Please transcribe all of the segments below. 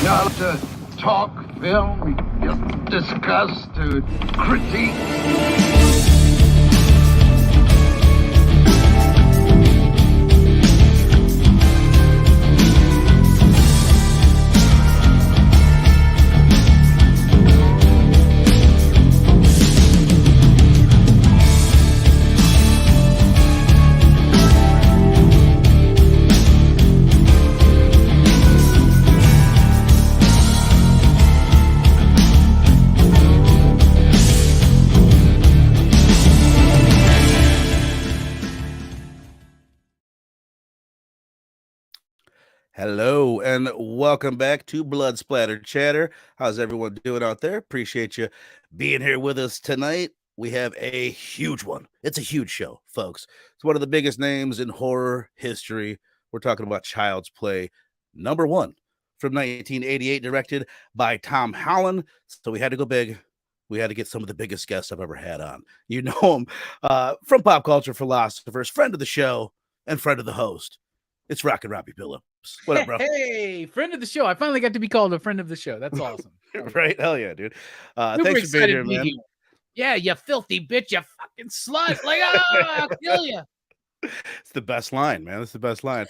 Not to talk film, just discuss, to critique. Hello and welcome back to Blood Splatter Chatter. How's everyone doing out there? Appreciate you being here with us tonight. We have a huge one. It's a huge show, folks. It's one of the biggest names in horror history. We're talking about Child's Play #1 from 1988, directed by Tom Holland. So we had to go big. We had to get some of the biggest guests I've ever had on. You know him from Pop Culture Philosophers, friend of the show and friend of the host. It's Rockin Robbie Phillips. What up, bro? Hey, friend of the show. I finally got to be called a friend of the show. That's awesome. Right? Hell yeah, dude. Thanks for being here, man. Yeah, you filthy bitch, you fucking slut. Like, I'll kill you. It's the best line, man. It's the best line.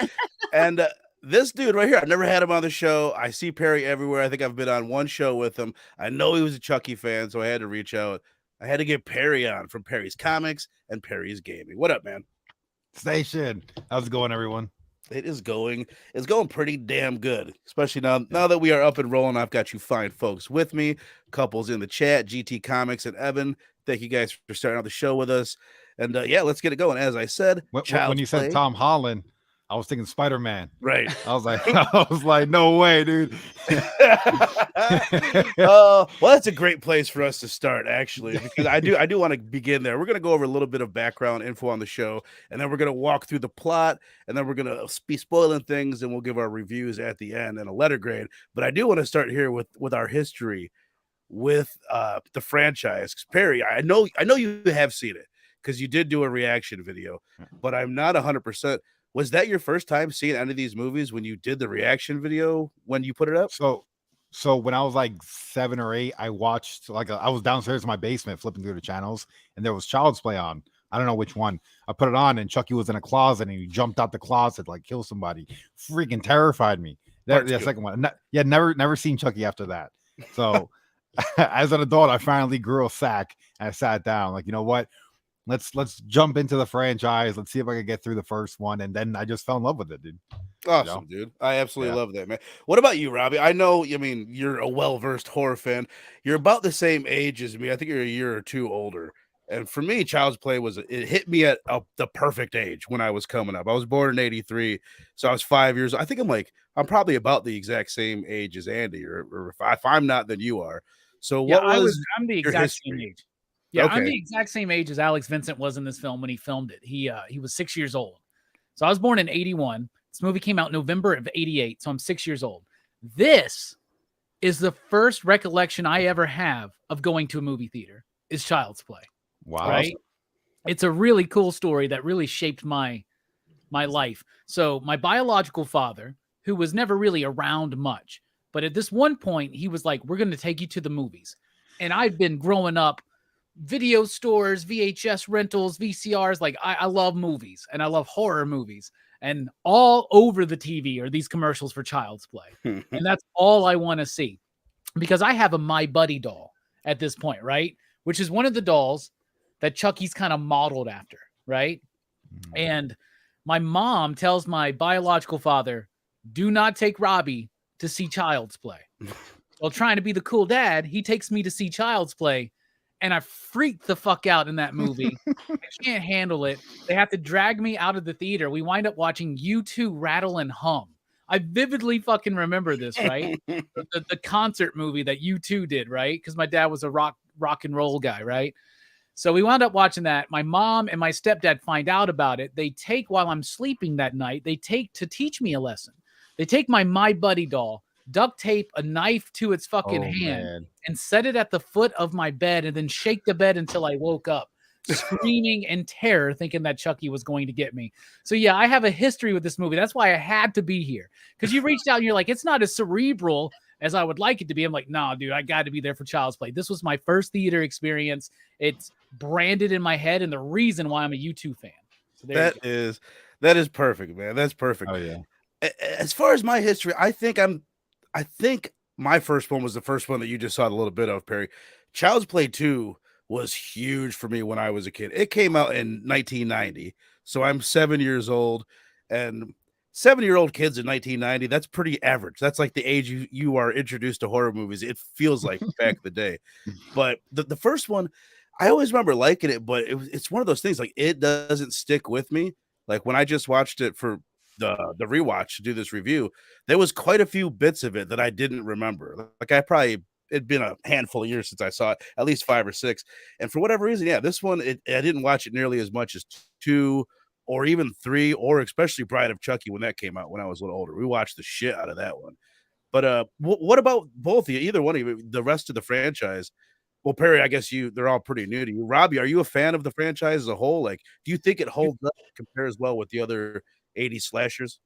And this dude right here, I've never had him on the show. I see Perry everywhere. I think I've been on one show with him. I know he was a Chucky fan, so I had to reach out. I had to get Perry on from Perry's Comics and Perry's Gaming. What up, man? Station. How's it going, everyone? It's going pretty damn good, especially now that we are up and rolling. I've got you fine folks with me, couples in the chat, GT Comics and Evan. Thank you guys for starting out the show with us. And yeah, let's get it going. As I said, when you said Tom Holland, I was thinking Spider-Man. Right. I was like, no way, dude. Well, that's a great place for us to start, actually, because I do want to begin there. We're going to go over a little bit of background info on the show, and then we're going to walk through the plot, and then we're going to be spoiling things, and we'll give our reviews at the end and a letter grade. But I do want to start here with our history with the franchise. Perry, I know you have seen it because you did do a reaction video, but I'm not 100%. Was that your first time seeing any of these movies when you did the reaction video when you put it up? So when I was like 7 or 8, I watched I was downstairs in my basement flipping through the channels, and there was Child's Play on. I don't know which one. I put it on, and Chucky was in a closet, and he jumped out the closet like kill somebody. Freaking terrified me. The second one. Never seen Chucky after that. So as an adult, I finally grew a sack and I sat down. Like, you know what? Let's jump into the franchise. Let's see if I can get through the first one. And then I just fell in love with it, dude. Awesome, dude. I absolutely love that, man. What about you, Robbie? I know, you're a well-versed horror fan. You're about the same age as me. I think you're a year or two older. And for me, Child's Play it hit me at the perfect age when I was coming up. I was born in 83, so I was 5 years. I think I'm probably about the exact same age as Andy, or if I'm not, then you are. So I'm the exact same age. Yeah, okay. I'm the exact same age as Alex Vincent was in this film when he filmed it. He was 6 years old. So I was born in 81. This movie came out November of 88, so I'm 6 years old. This is the first recollection I ever have of going to a movie theater is Child's Play. Wow. Right? It's a really cool story that really shaped my life. So my biological father, who was never really around much, but at this one point, he was like, we're going to take you to the movies. And I've been growing up video stores, VHS rentals, VCRs. Like I love movies and I love horror movies, and all over the TV are these commercials for Child's Play. And that's all I want to see, because I have a My Buddy doll at this point, right? Which is one of the dolls that Chucky's kind of modeled after, right? And my mom tells my biological father, do not take Robbie to see Child's Play. While trying to be the cool dad, he takes me to see Child's Play. And I freaked the fuck out in that movie. I can't handle it. They have to drag me out of the theater. We wind up watching U2 Rattle and Hum. I vividly fucking remember this, right? the concert movie that U2 did, right? Because my dad was a rock and roll guy, right? So we wound up watching that. My mom and my stepdad find out about it. They take, while I'm sleeping that night, they take to teach me a lesson. They take my Buddy doll, duct tape a knife to its fucking hand, and set it at the foot of my bed, and then shake the bed until I woke up, screaming in terror, thinking that Chucky was going to get me. So yeah, I have a history with this movie. That's why I had to be here, because you reached out and you're like, it's not as cerebral as I would like it to be. I'm like, nah, dude, I got to be there for Child's Play. This was my first theater experience. It's branded in my head, and the reason why I'm a U2 fan. So that is perfect, man. That's perfect. Oh yeah. As far as my history, I think my first one was the first one that you just saw a little bit of, Perry. Child's Play 2 was huge for me when I was a kid. It came out in 1990, so I'm 7 years old, and 7-year-old kids in 1990, that's pretty average. That's like the age you are introduced to horror movies. It feels like back in the day. But the first one, I always remember liking it, but it's one of those things, like, it doesn't stick with me. Like, when I just watched it for the rewatch to do this review, there was quite a few bits of it that I didn't remember. Like, it'd been a handful of years since I saw it, at least 5 or 6. And for whatever reason, yeah, this one, I didn't watch it nearly as much as 2 or even 3, or especially Bride of Chucky when that came out when I was a little older. We watched the shit out of that one. But what about both of you, either one of you, the rest of the franchise? Well, Perry, I guess they're all pretty new to you. Robbie, are you a fan of the franchise as a whole? Like, do you think it holds up, compares well with the other 80s slashers?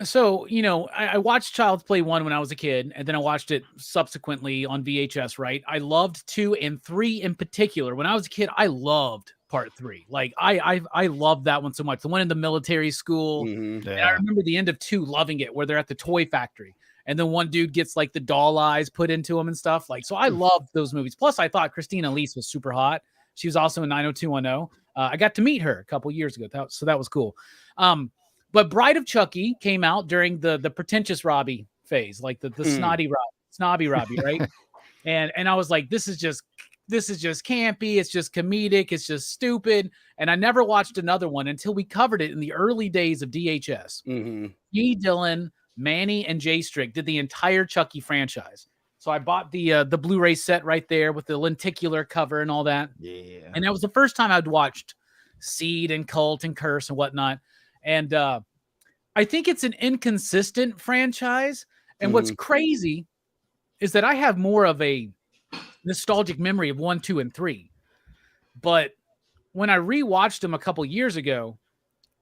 So, I watched Child's Play 1 when I was a kid, and then I watched it subsequently on VHS, right? I loved 2 and 3 in particular. When I was a kid, I loved part 3. Like, I loved that one so much. The one in the military school. Mm-hmm. Yeah. And I remember the end of 2 loving it, where they're at the toy factory. And then one dude gets like the doll eyes put into him and stuff. Like, so I loved those movies. Plus, I thought Christina Elise was super hot. She was also in 90210. I got to meet her a couple years ago. So that was cool. But Bride of Chucky came out during the pretentious Robbie phase, like the snobby Robbie, right? and I was like, this is just campy. It's just comedic. It's just stupid. And I never watched another one until we covered it in the early days of DHS. Mm-hmm. E. Dillon, Manny, and Jay Strick did the entire Chucky franchise. So I bought the Blu-ray set right there with the lenticular cover and all that. Yeah. And that was the first time I'd watched Seed and Cult and Curse and whatnot. And I think it's an inconsistent franchise. And what's crazy is that I have more of a nostalgic memory of 1, 2, and 3. But when I rewatched them a couple years ago,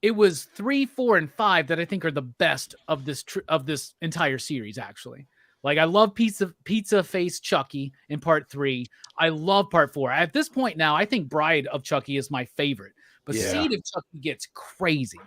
it was 3, 4, and 5 that I think are the best of this entire series, actually. Like, I love Pizza Face Chucky in part 3. I love part 4. At this point now, I think Bride of Chucky is my favorite. But Seed of Chucky gets crazy.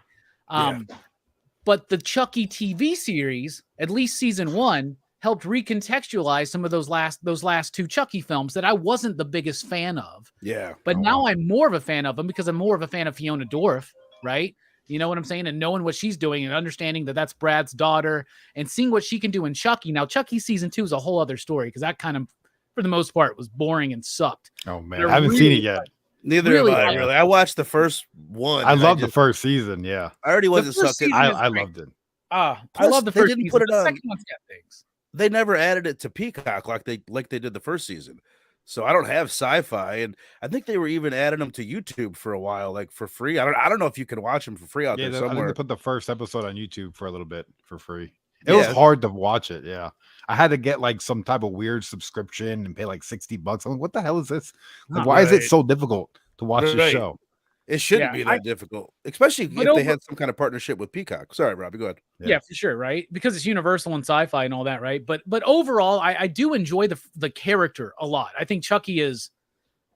But the Chucky TV series, at least season 1, helped recontextualize some of those last 2 Chucky films that I wasn't the biggest fan of. Yeah. But now I'm more of a fan of them because I'm more of a fan of Fiona Dorff, right? You know what I'm saying? And knowing what she's doing and understanding that that's Brad's daughter and seeing what she can do in Chucky. Now, Chucky season 2 is a whole other story because that kind of, for the most part, was boring and sucked. Oh, man. I haven't seen it yet. Neither have I, really. I watched the first one. I loved the first season, yeah. I already wasn't sucked in. I loved it. I love the first season. Put it the on. second one's got things. They never added it to Peacock like they did the first season. So I don't have Sci-Fi, and I think they were even adding them to YouTube for a while, like for free. I don't know if you can watch them for free out there somewhere. I think they put the first episode on YouTube for a little bit for free. It was hard to watch it. Yeah, I had to get like some type of weird subscription and pay like $60. I'm like, what the hell is this? Like, why is it so difficult to watch this show? It shouldn't be that difficult, especially if they had some kind of partnership with Peacock. Sorry, Robbie, go ahead. Yeah, for sure, right? Because it's Universal and Sci-Fi and all that, right? But overall, I do enjoy the character a lot. I think Chucky is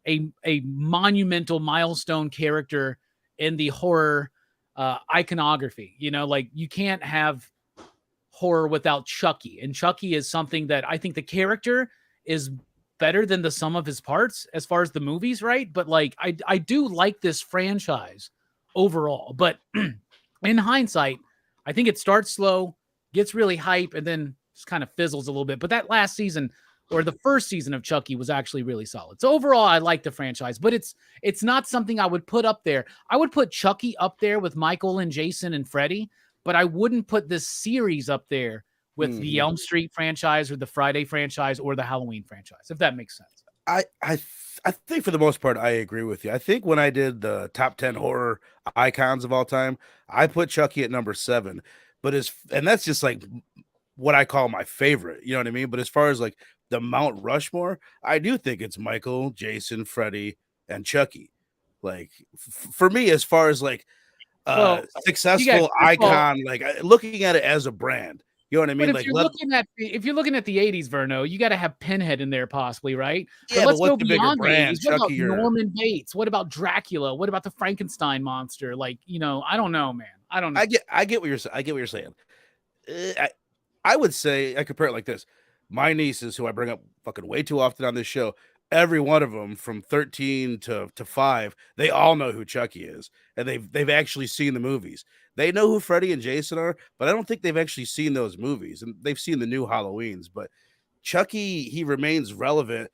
a monumental milestone character in the horror iconography. You know, like, you can't have horror without Chucky, and Chucky is something that I think the character is better than the sum of his parts as far as the movies, right? But like, I do like this franchise overall, but in hindsight, I think it starts slow, gets really hype, and then just kind of fizzles a little bit. But that last season, or the first season of Chucky, was actually really solid. So overall, I like the franchise, but it's not something I would put up there. I would put Chucky up there with Michael and Jason and Freddy, but I wouldn't put this series up there with the Elm Street franchise or the Friday franchise or the Halloween franchise, if that makes sense. I think for the most part, I agree with you. I think when I did the top 10 horror icons of all time, I put Chucky at number 7, and that's just like what I call my favorite, you know what I mean? But as far as like the Mount Rushmore, I do think it's Michael, Jason, Freddy, and Chucky. Like, for me, as far as like successful icon, like looking at it as a brand, You know what I But mean? if you're looking at the 80s, Verno, you got to have Pinhead in there possibly, right? Yeah, Let's but what's go the bigger beyond the brand, 80s. What about Chucky or? Norman Bates? What about Dracula? What about the Frankenstein monster? Like, I don't know, man. I don't know. I get what you're saying. I would say I compare it like this. My nieces, who I bring up fucking way too often on this show, every one of them from 13 to 5, they all know who Chucky is, and they've actually seen the movies. They know who Freddy and Jason are, but I don't think they've actually seen those movies, and they've seen the new Halloweens. But Chucky, he remains relevant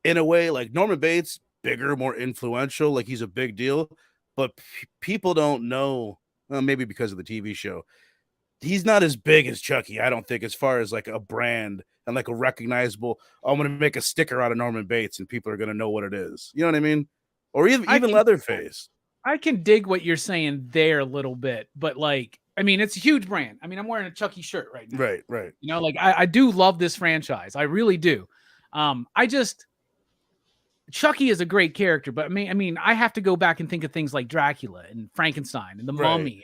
in a way. Like Norman Bates, bigger, more influential, like he's a big deal, but people don't know. Well, maybe because of the TV show, he's not as big as Chucky, I don't think, as far as like a brand and like a recognizable. Oh, I'm going to make a sticker out of Norman Bates and people are going to know what it is. You know what I mean? Or even Leatherface. I can dig what you're saying there a little bit, but like, I mean, it's a huge brand. I mean, I'm wearing a Chucky shirt right now. Right. Like I do love this franchise. I really do. Chucky is a great character, but I mean, I have to go back and think of things like Dracula and Frankenstein and the Mummy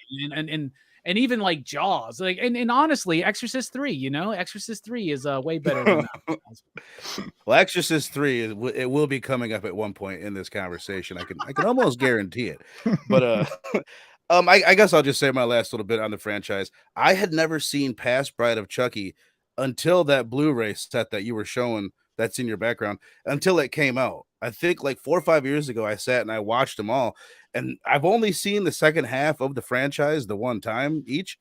and even like Jaws. Like, and honestly, Exorcist 3, Exorcist 3 is way better than that. Well, Exorcist 3, it will be coming up at one point in this conversation. I can almost guarantee it. But I guess I'll just say my last little bit on the franchise. I had never seen past Bride of Chucky until that Blu-ray set that you were showing that's in your background, until it came out. I think like 4 or 5 years ago, I sat and I watched them all, and I've only seen the second half of the franchise the one time each.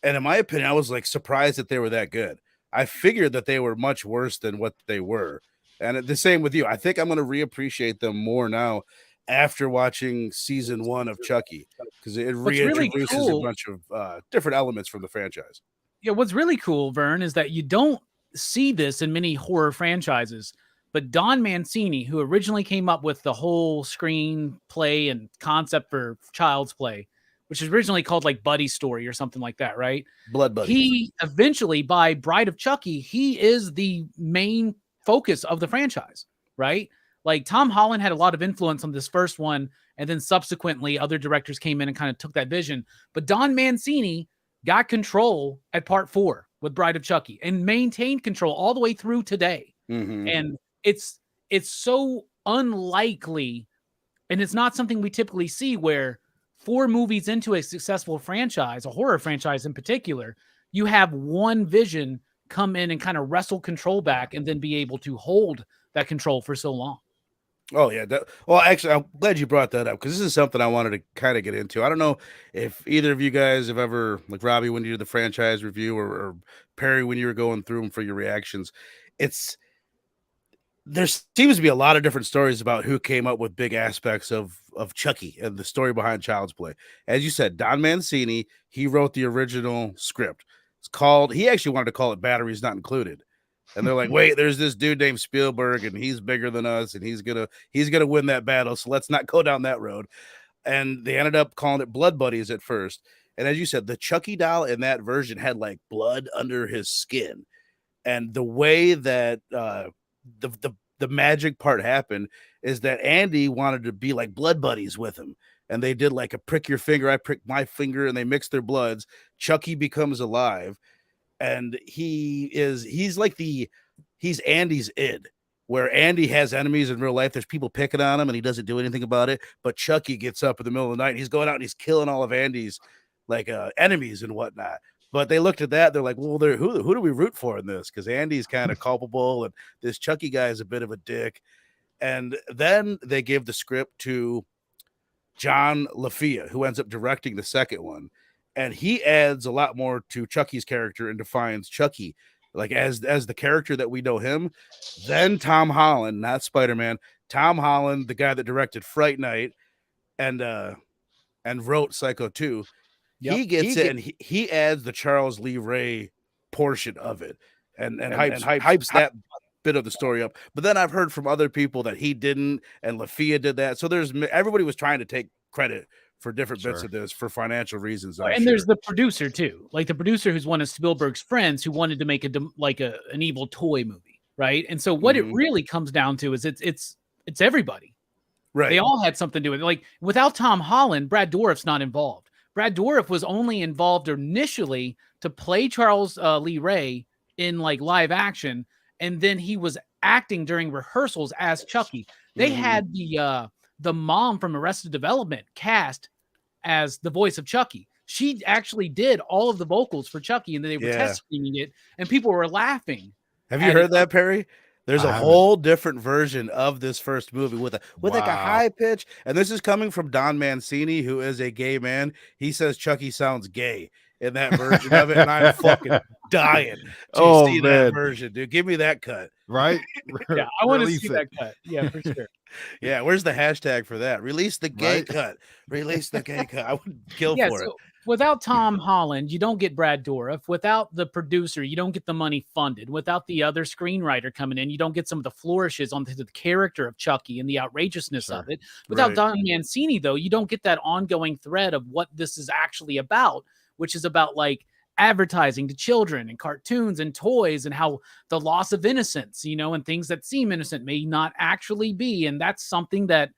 And in my opinion, I was like surprised that they were that good. I figured that they were much worse than what they were. And the same with you. I think I'm going to reappreciate them more now after watching season 1 of Chucky, because it reintroduces a bunch of different elements from the franchise. Yeah, what's really cool, Vern, is that you don't see this in many horror franchises, but Don Mancini, who originally came up with the whole screenplay and concept for Child's Play, which is originally called like Buddy Story or something like that, right? Blood Buddy. He eventually, by Bride of Chucky, he is the main focus of the franchise, right? Like Tom Holland had a lot of influence on this first one, and then subsequently other directors came in and kind of took that vision. But Don Mancini got control at part 4 with Bride of Chucky and maintained control all the way through today. Mm-hmm. And it's so unlikely, and it's not something we typically see, where 4 movies into a successful franchise, a horror franchise in particular, you have one vision come in and kind of wrestle control back and then be able to hold that control for so long. Oh, yeah. Well, actually, I'm glad you brought that up, because this is something I wanted to kind of get into. I don't know if either of you guys have ever, like Robbie, when you did the franchise review, or Perry, when you were going through them for your reactions, there seems to be a lot of different stories about who came up with big aspects of Chucky and the story behind Child's Play. As you said, Don Mancini, he wrote the original script. He actually wanted to call it Batteries Not Included. And they're like, wait, there's this dude named Spielberg, and he's bigger than us, and he's gonna win that battle. So let's not go down that road. And they ended up calling it Blood Buddies at first. And as you said, the Chucky doll in that version had like blood under his skin. And the way that the magic part happened is that Andy wanted to be like blood buddies with him. And they did like a prick your finger, I prick my finger, and they mixed their bloods. Chucky becomes alive. And he's Andy's id, where Andy has enemies in real life. There's people picking on him and he doesn't do anything about it. But Chucky gets up in the middle of the night and he's going out and he's killing all of Andy's like enemies and whatnot. But they looked at that. They're like, well, who do we root for in this? Because Andy's kind of culpable and this Chucky guy is a bit of a dick. And then they give the script to John LaFia, who ends up directing the second one. And he adds a lot more to Chucky's character and defines Chucky like as the character that we know him. Then Tom Holland, not Spider-Man, Tom Holland, the guy that directed Fright Night and wrote Psycho 2, he gets it and he adds the Charles Lee Ray portion of it and hypes that bit of the story up. But then I've heard from other people that he didn't, and LaFia did that. So everybody was trying to take credit for different bits of this for financial reasons. There's the producer too, like the producer who's one of Spielberg's friends who wanted to make an evil toy movie, right? And so what it really comes down to is it's everybody, right? They all had something to do with it. Like without Tom Holland, Brad Dourif's not involved. Brad Dourif was only involved initially to play Charles Lee Ray in like live action, and then he was acting during rehearsals as Chucky. They had the mom from Arrested Development cast as the voice of Chucky. She actually did all of the vocals for Chucky, and they were test screening it, and people were laughing. Have you heard that, Perry? There's a whole different version of this first movie with like a high pitch, and this is coming from Don Mancini, who is a gay man. He says Chucky sounds gay in that version of it, and I'm fucking dying to see that version, dude. Give me that cut. Right? Yeah, I want to see that cut. Yeah, for sure. Yeah, where's the hashtag for that? Release the gay cut. Release the gay cut. I would kill for it. Without Tom Holland, you don't get Brad Dourif. Without the producer, you don't get the money funded. Without the other screenwriter coming in, you don't get some of the flourishes on the character of Chucky and the outrageousness of it. Without Don Mancini, though, you don't get that ongoing thread of what this is actually about, which is about like advertising to children and cartoons and toys and how the loss of innocence, and things that seem innocent may not actually be. And that's something that,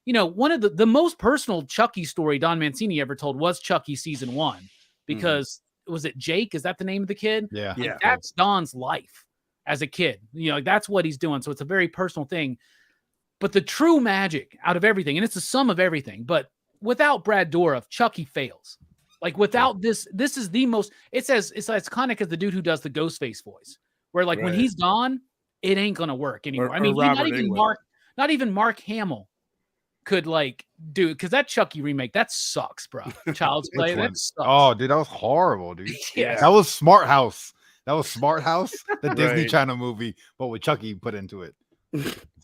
one of the most personal Chucky story Don Mancini ever told was Chucky season 1, because was it Jake? Is that the name of the kid? Yeah. Like, that's Don's life as a kid. That's what he's doing. So it's a very personal thing. But the true magic out of everything, and it's the sum of everything, but without Brad Dourif, Chucky fails. Like without this is the most, it's as iconic as the dude who does the Ghostface voice, where like when he's gone, it ain't going to work anymore. I mean, not even Mark Hamill could like do, because that Chucky remake, that sucks, bro. Child's Play, that sucks. Oh, dude, that was horrible, dude. Yeah. That was Smart House. The Disney Channel movie, but with Chucky put into it.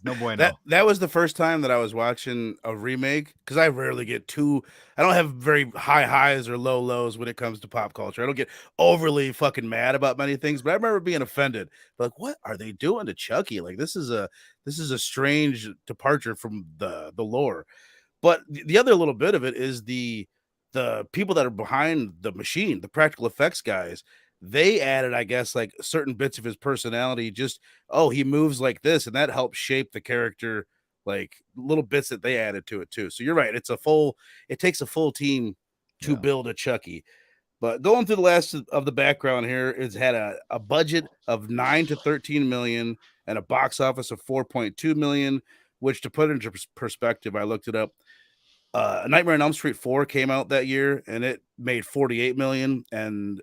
No bueno. That was the first time that I was watching a remake, because I rarely get I don't have very high highs or low lows when it comes to pop culture. I don't get overly fucking mad about many things, but I remember being offended. Like, what are they doing to Chucky? Like, this is a strange departure from the lore. But the other little bit of it is the people that are behind the machine, the practical effects guys. They added, I guess, like certain bits of his personality. Just, he moves like this, and that helps shape the character, like little bits that they added to it too. So you're right; it takes a full team to build a Chucky. But going through the last of the background here, it's had a budget of 9 to 13 million and a box office of 4.2 million. Which, to put into perspective, I looked it up. Nightmare on Elm Street 4 came out that year, and it made 48 million, and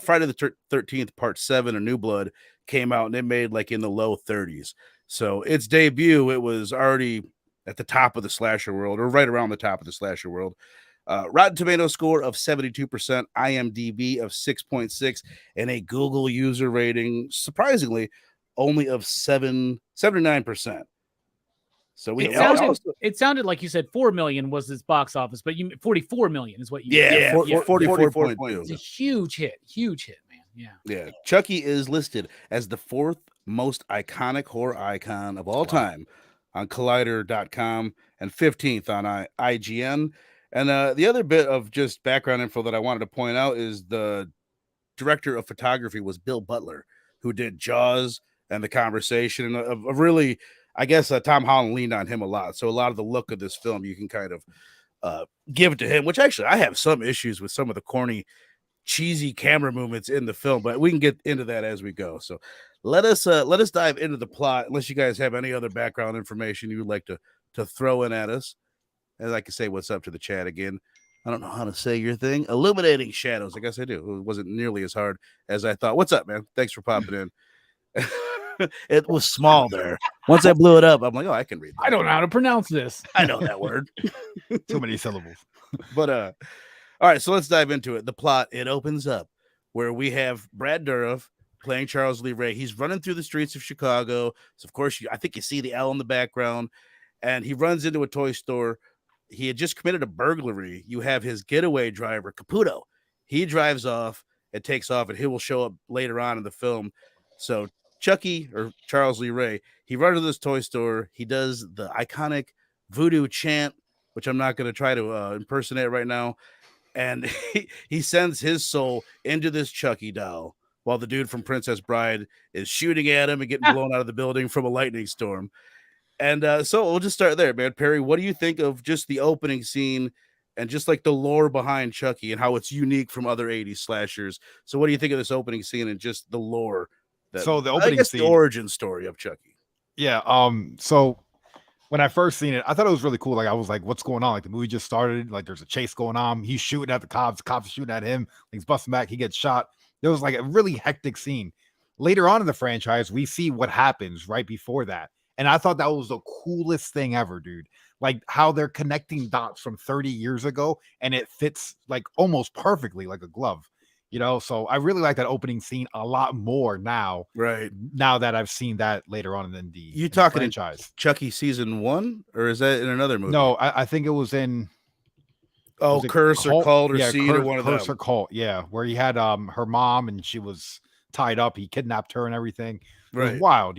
Friday the 13th Part 7, A New Blood, came out and it made like in the low 30s. So its debut, it was already at the top of the slasher world, or right around the top of the slasher world. Rotten Tomato score of 72%, IMDb of 6.6, and a Google user rating, surprisingly, only of 79%. So it sounded like you said 4 million was his box office, but 44 million is what you 44.2. It's a huge hit, man. Yeah. Chucky is listed as the 4th most iconic horror icon of all time on Collider.com and 15th on IGN. And the other bit of just background info that I wanted to point out is the director of photography was Bill Butler, who did Jaws and The Conversation, and a really, I guess, Tom Holland leaned on him a lot. So a lot of the look of this film, you can kind of give it to him, which actually I have some issues with some of the corny, cheesy camera movements in the film, but we can get into that as we go. So let us dive into the plot, unless you guys have any other background information you would like to throw in at us. As I can say what's up to the chat again. I don't know how to say your thing. Illuminating Shadows. I guess I do. It wasn't nearly as hard as I thought. What's up, man? Thanks for popping in. It was small there. Once I blew it up, I'm like, I can read that. I don't know how to pronounce this. I know that word. Too many syllables. But all right, so let's dive into it. The plot, it opens up where we have Brad Dourif playing Charles Lee Ray. He's running through the streets of Chicago. So of course, I think you see the L in the background, and he runs into a toy store. He had just committed a burglary. You have his getaway driver, Caputo. He drives off and takes off, and he will show up later on in the film. So Chucky, or Charles Lee Ray, he runs to this toy store. He does the iconic voodoo chant, which I'm not going to try to impersonate right now. And he sends his soul into this Chucky doll while the dude from Princess Bride is shooting at him and getting blown out of the building from a lightning storm. And so we'll just start there, man. Perry, what do you think of just the opening scene and just like the lore behind Chucky and how it's unique from other 80s slashers. So what do you think of this opening scene and just the lore? So the I opening guess scene, the origin story of Chucky. yeah. So when I first seen it, I thought it was really cool. Like I was like, "What's going on?" Like the movie just started. Like there's a chase going on. He's shooting at the cops. Cops are shooting at him. He's busting back. He gets shot. There was like a really hectic scene. Later on in the franchise, we see what happens right before that, and I thought that was the coolest thing ever, dude. Like how they're connecting dots from 30 years ago, and it fits like almost perfectly, like a glove. So I really like that opening scene a lot more now. Right. Now that I've seen that later on in You the talking franchise. Chucky season 1, or is that in another movie? No, I think it was in was it Curse or Cult or yeah, Seed or one of Curse them. or Cult, yeah, where he had her mom and she was tied up. He kidnapped her and everything. It was Right. wild,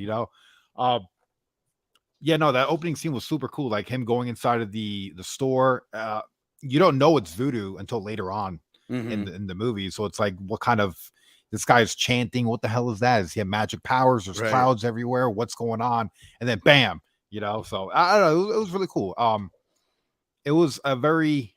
yeah, no, that opening scene was super cool. Like him going inside of the store. You don't know it's voodoo until later on in the movie. So it's like, what kind of this guy's chanting? What the hell is that? Is he have magic powers? There's Right. clouds everywhere. What's going on? And then bam, So I don't know. It was really cool. It was a very,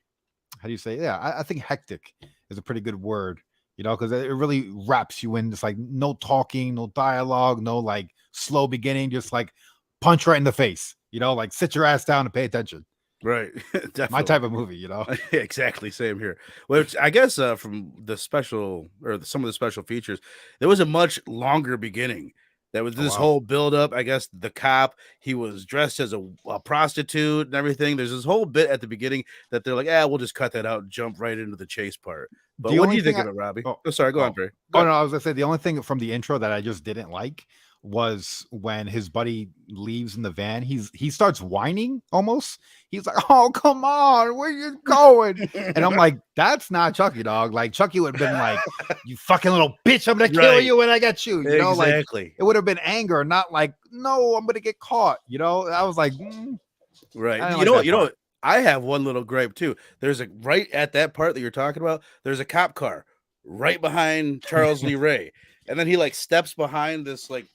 how do you say? Yeah, I think hectic is a pretty good word. Because it really wraps you in. Just like no talking, no dialogue, no like slow beginning, just like punch right in the face. Like sit your ass down and pay attention. Right. Definitely. My type of movie, Exactly. Same here. Which I guess from the special or some of the special features, there was a much longer beginning. That was this whole build up. I guess the cop, he was dressed as a prostitute and everything. There's this whole bit at the beginning that they're like, we'll just cut that out and jump right into the chase part. But what do you think of it, Robbie? Sorry, go on, Trey. No, I was gonna say the only thing from the intro that I just didn't like was when his buddy leaves in the van. He starts whining almost. He's like, "Oh, come on, where you going?" And I'm like, "That's not Chucky, dog. Like Chucky would have been like, you fucking little bitch, I'm gonna kill you when I get you." Exactly. Like it would have been anger, not like, "No, I'm gonna get caught." I was like, right. You know. I have one little gripe too. There's right at that part that you're talking about. There's a cop car right behind Charles Lee Ray, and then he like steps behind this like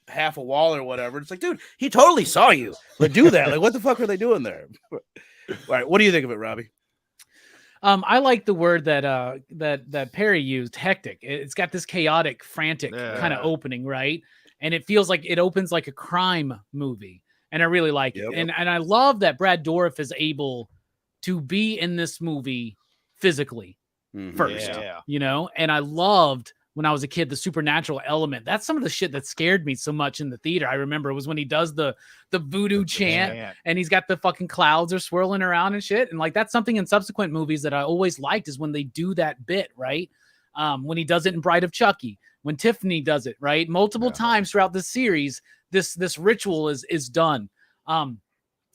half a wall or whatever. It's like, dude, he totally saw you. Like, do that. Like, what the fuck are they doing there? All right, what do you think of it, Robbie? I like the word that Perry used, hectic. It's got this chaotic, frantic kind of opening, right? And it feels like it opens like a crime movie. And I really like it. And I love that Brad Dourif is able to be in this movie physically first, and I loved when I was a kid, the supernatural element. That's some of the shit that scared me so much in the theater. I remember it was when he does the voodoo chant and he's got the fucking clouds are swirling around and shit. And like, that's something in subsequent movies that I always liked is when they do that bit, right? When he does it in Bride of Chucky, when Tiffany does it, right? Multiple times throughout the series, this ritual is done.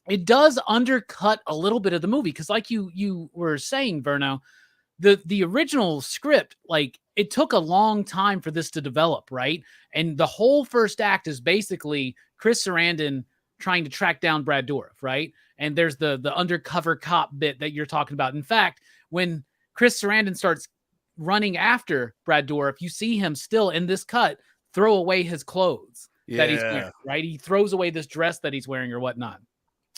It does undercut a little bit of the movie because, like you were saying, Verno, the original script, like it took a long time for this to develop, right? And the whole first act is basically Chris Sarandon trying to track down Brad Dourif, right? And there's the undercover cop bit that you're talking about. In fact, when Chris Sarandon starts running after Brad Dourif, you see him still in this cut throw away his clothes that he's wearing, right? He throws away this dress that he's wearing or whatnot.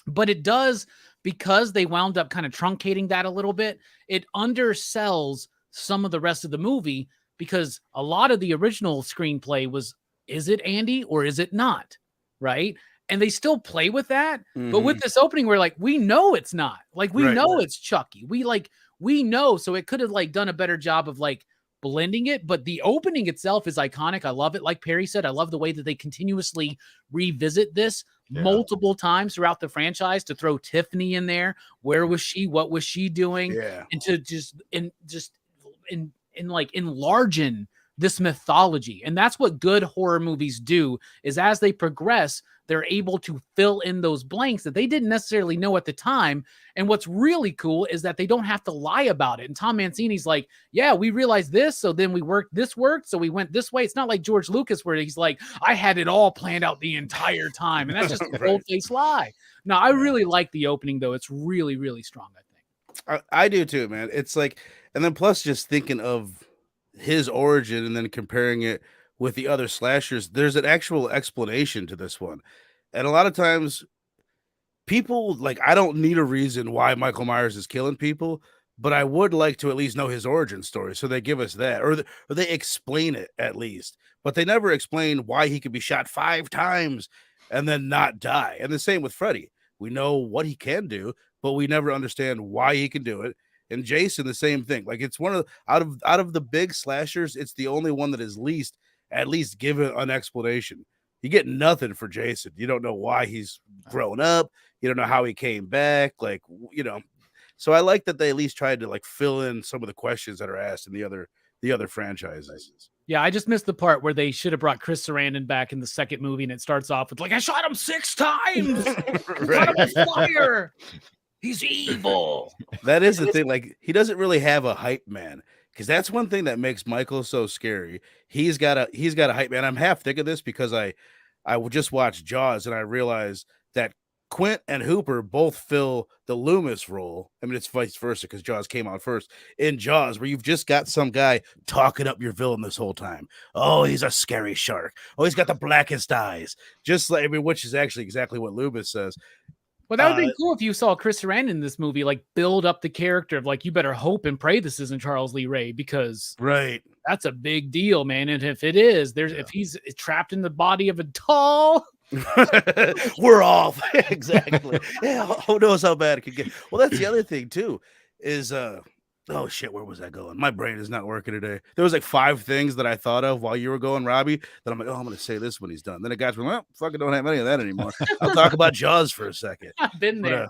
But it does, because they wound up kind of truncating that a little bit, it undersells some of the rest of the movie because a lot of the original screenplay was, is it Andy or is it not? Right? And they still play with that. But with this opening, we're like, we know it's not. Like, we know it's Chucky. We know. So it could have like done a better job of like blending it, but the opening itself is iconic. I love it. Like Perry said, I love the way that they continuously revisit this multiple times throughout the franchise to throw Tiffany in there. Where was she? What was she doing? And to just enlargen this mythology. And that's what good horror movies do, is as they progress, they're able to fill in those blanks that they didn't necessarily know at the time. And what's really cool is that they don't have to lie about it. And Tom Mancini's like, yeah, we realized this, so then we worked, so we went this way. It's not like George Lucas where he's like, I had it all planned out the entire time. And that's just a bold-faced lie. No, I really like the opening, though. It's really, really strong, I think. I do too, man. It's like, and then plus just thinking of his origin and then comparing it with the other slashers, there's an actual explanation to this one. And a lot of times people like I don't need a reason why Michael Myers is killing people, but I would like to at least know his origin story. So they give us that, or they explain it at least, but they never explain why he could be shot 5 times and then not die. And the same with Freddy. We know what he can do, but we never understand why he can do it. And Jason, the same thing. Like it's one of out of the big slashers, it's the only one that is at least given an explanation. You get nothing for Jason. You don't know why he's grown up. You don't know how he came back. Like, you know, so I like that they at least tried to like fill in some of the questions that are asked in the other franchises. Yeah, I just missed the part where they should have brought Chris Sarandon back in the second movie, and it starts off with like, I shot him 6 times. Shot him with fire. He's evil. That is the thing. Like, he doesn't really have a hype man. Because that's one thing that makes Michael so scary. He's got a hype man. I'm half thinking this because I just watched Jaws and I realized that Quint and Hooper both fill the Loomis role. I mean, it's vice versa because Jaws came out first. In Jaws, where you've just got some guy talking up your villain this whole time. Oh, he's a scary shark. Oh, he's got the blackest eyes. Just like, I mean, which is actually exactly what Loomis says. Well, that would be cool if you saw Chris Sarandon in this movie, like build up the character of like, you better hope and pray this isn't Charles Lee Ray, because that's a big deal, man. And if it is, if he's trapped in the body of a doll, we're off. Exactly. Yeah, who knows how bad it could get. Well, that's the other thing too, is oh shit, where was I going? My brain is not working today. There was like 5 things that I thought of while you were going, Robbie, that I'm like, oh, I'm gonna say this when he's done. Then it got to me, well, fucking don't have any of that anymore. I'll talk about Jaws for a second. I've been there.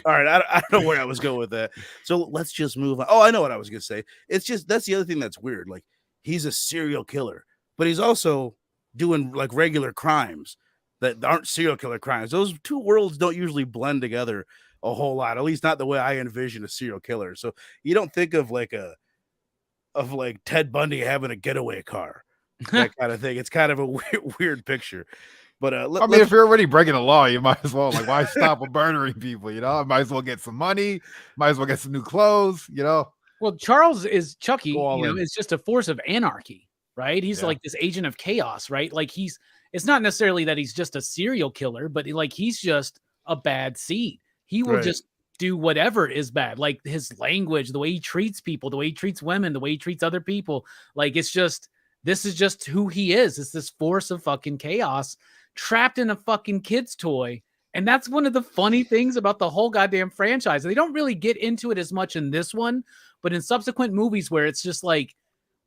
All right, I don't know where I was going with that. So let's just move on. Oh, I know what I was gonna say. It's just that's the other thing that's weird. Like, he's a serial killer, but he's also doing like regular crimes that aren't serial killer crimes. Those two worlds don't usually blend together a whole lot, at least not the way I envision a serial killer. So you don't think of like Ted Bundy having a getaway car, that kind of thing. It's kind of a weird picture. But I mean, if you're already breaking the law, you might as well, like, why stop with murdering people? You know, might as well get some money, might as well get some new clothes. You know. Well, Charles is Chucky. Is just a force of anarchy, right? He's like this agent of chaos, right? Like it's not necessarily that he's just a serial killer, but like he's just a bad seed. He will just do whatever is bad. Like his language, the way he treats people, the way he treats women, the way he treats other people. Like this is just who he is. It's this force of fucking chaos trapped in a fucking kid's toy. And that's one of the funny things about the whole goddamn franchise. They don't really get into it as much in this one, but in subsequent movies where it's just like,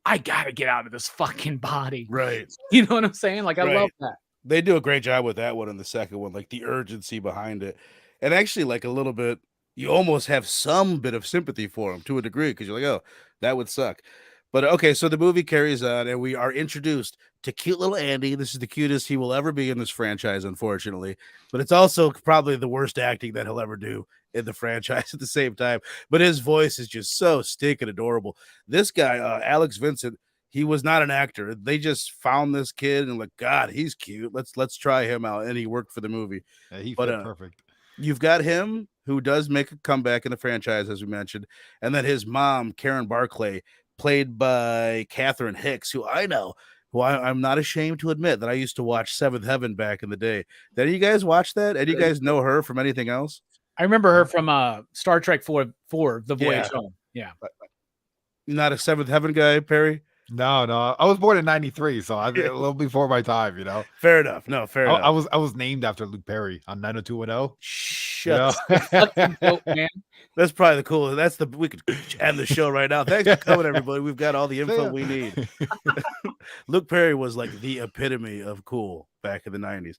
I gotta get out of this fucking body. Right. You know what I'm saying? Like, I love that. They do a great job with that one in the second one, like the urgency behind it. And actually, like a little bit, you almost have some bit of sympathy for him to a degree because you're like, oh, that would suck. But okay, so the movie carries on, and we are introduced to cute little Andy. This is the cutest he will ever be in this franchise, unfortunately. But it's also probably the worst acting that he'll ever do in the franchise at the same time. But his voice is just so stinking adorable. This guy, Alex Vincent, he was not an actor. They just found this kid and like, God, he's cute. Let's try him out. And he worked for the movie. Yeah, he fit perfect. You've got him who does make a comeback in the franchise, as we mentioned. And then his mom, Karen Barclay, played by Catherine Hicks, who I know, who I'm not ashamed to admit that I used to watch Seventh Heaven back in the day. Did you guys watch that? Did you guys know her from anything else? I remember her from Star Trek 4, The Voyage Home. Yeah. Not a Seventh Heaven guy, Perry? No. I was born in 93, so I did a little before my time, you know. Fair enough. No, fair enough. I was named after Luke Perry on 90210. Shut up, man. That's probably the coolest. We could end the show right now. Thanks for coming, everybody. We've got all the info we need. Luke Perry was like the epitome of cool back in the 90s.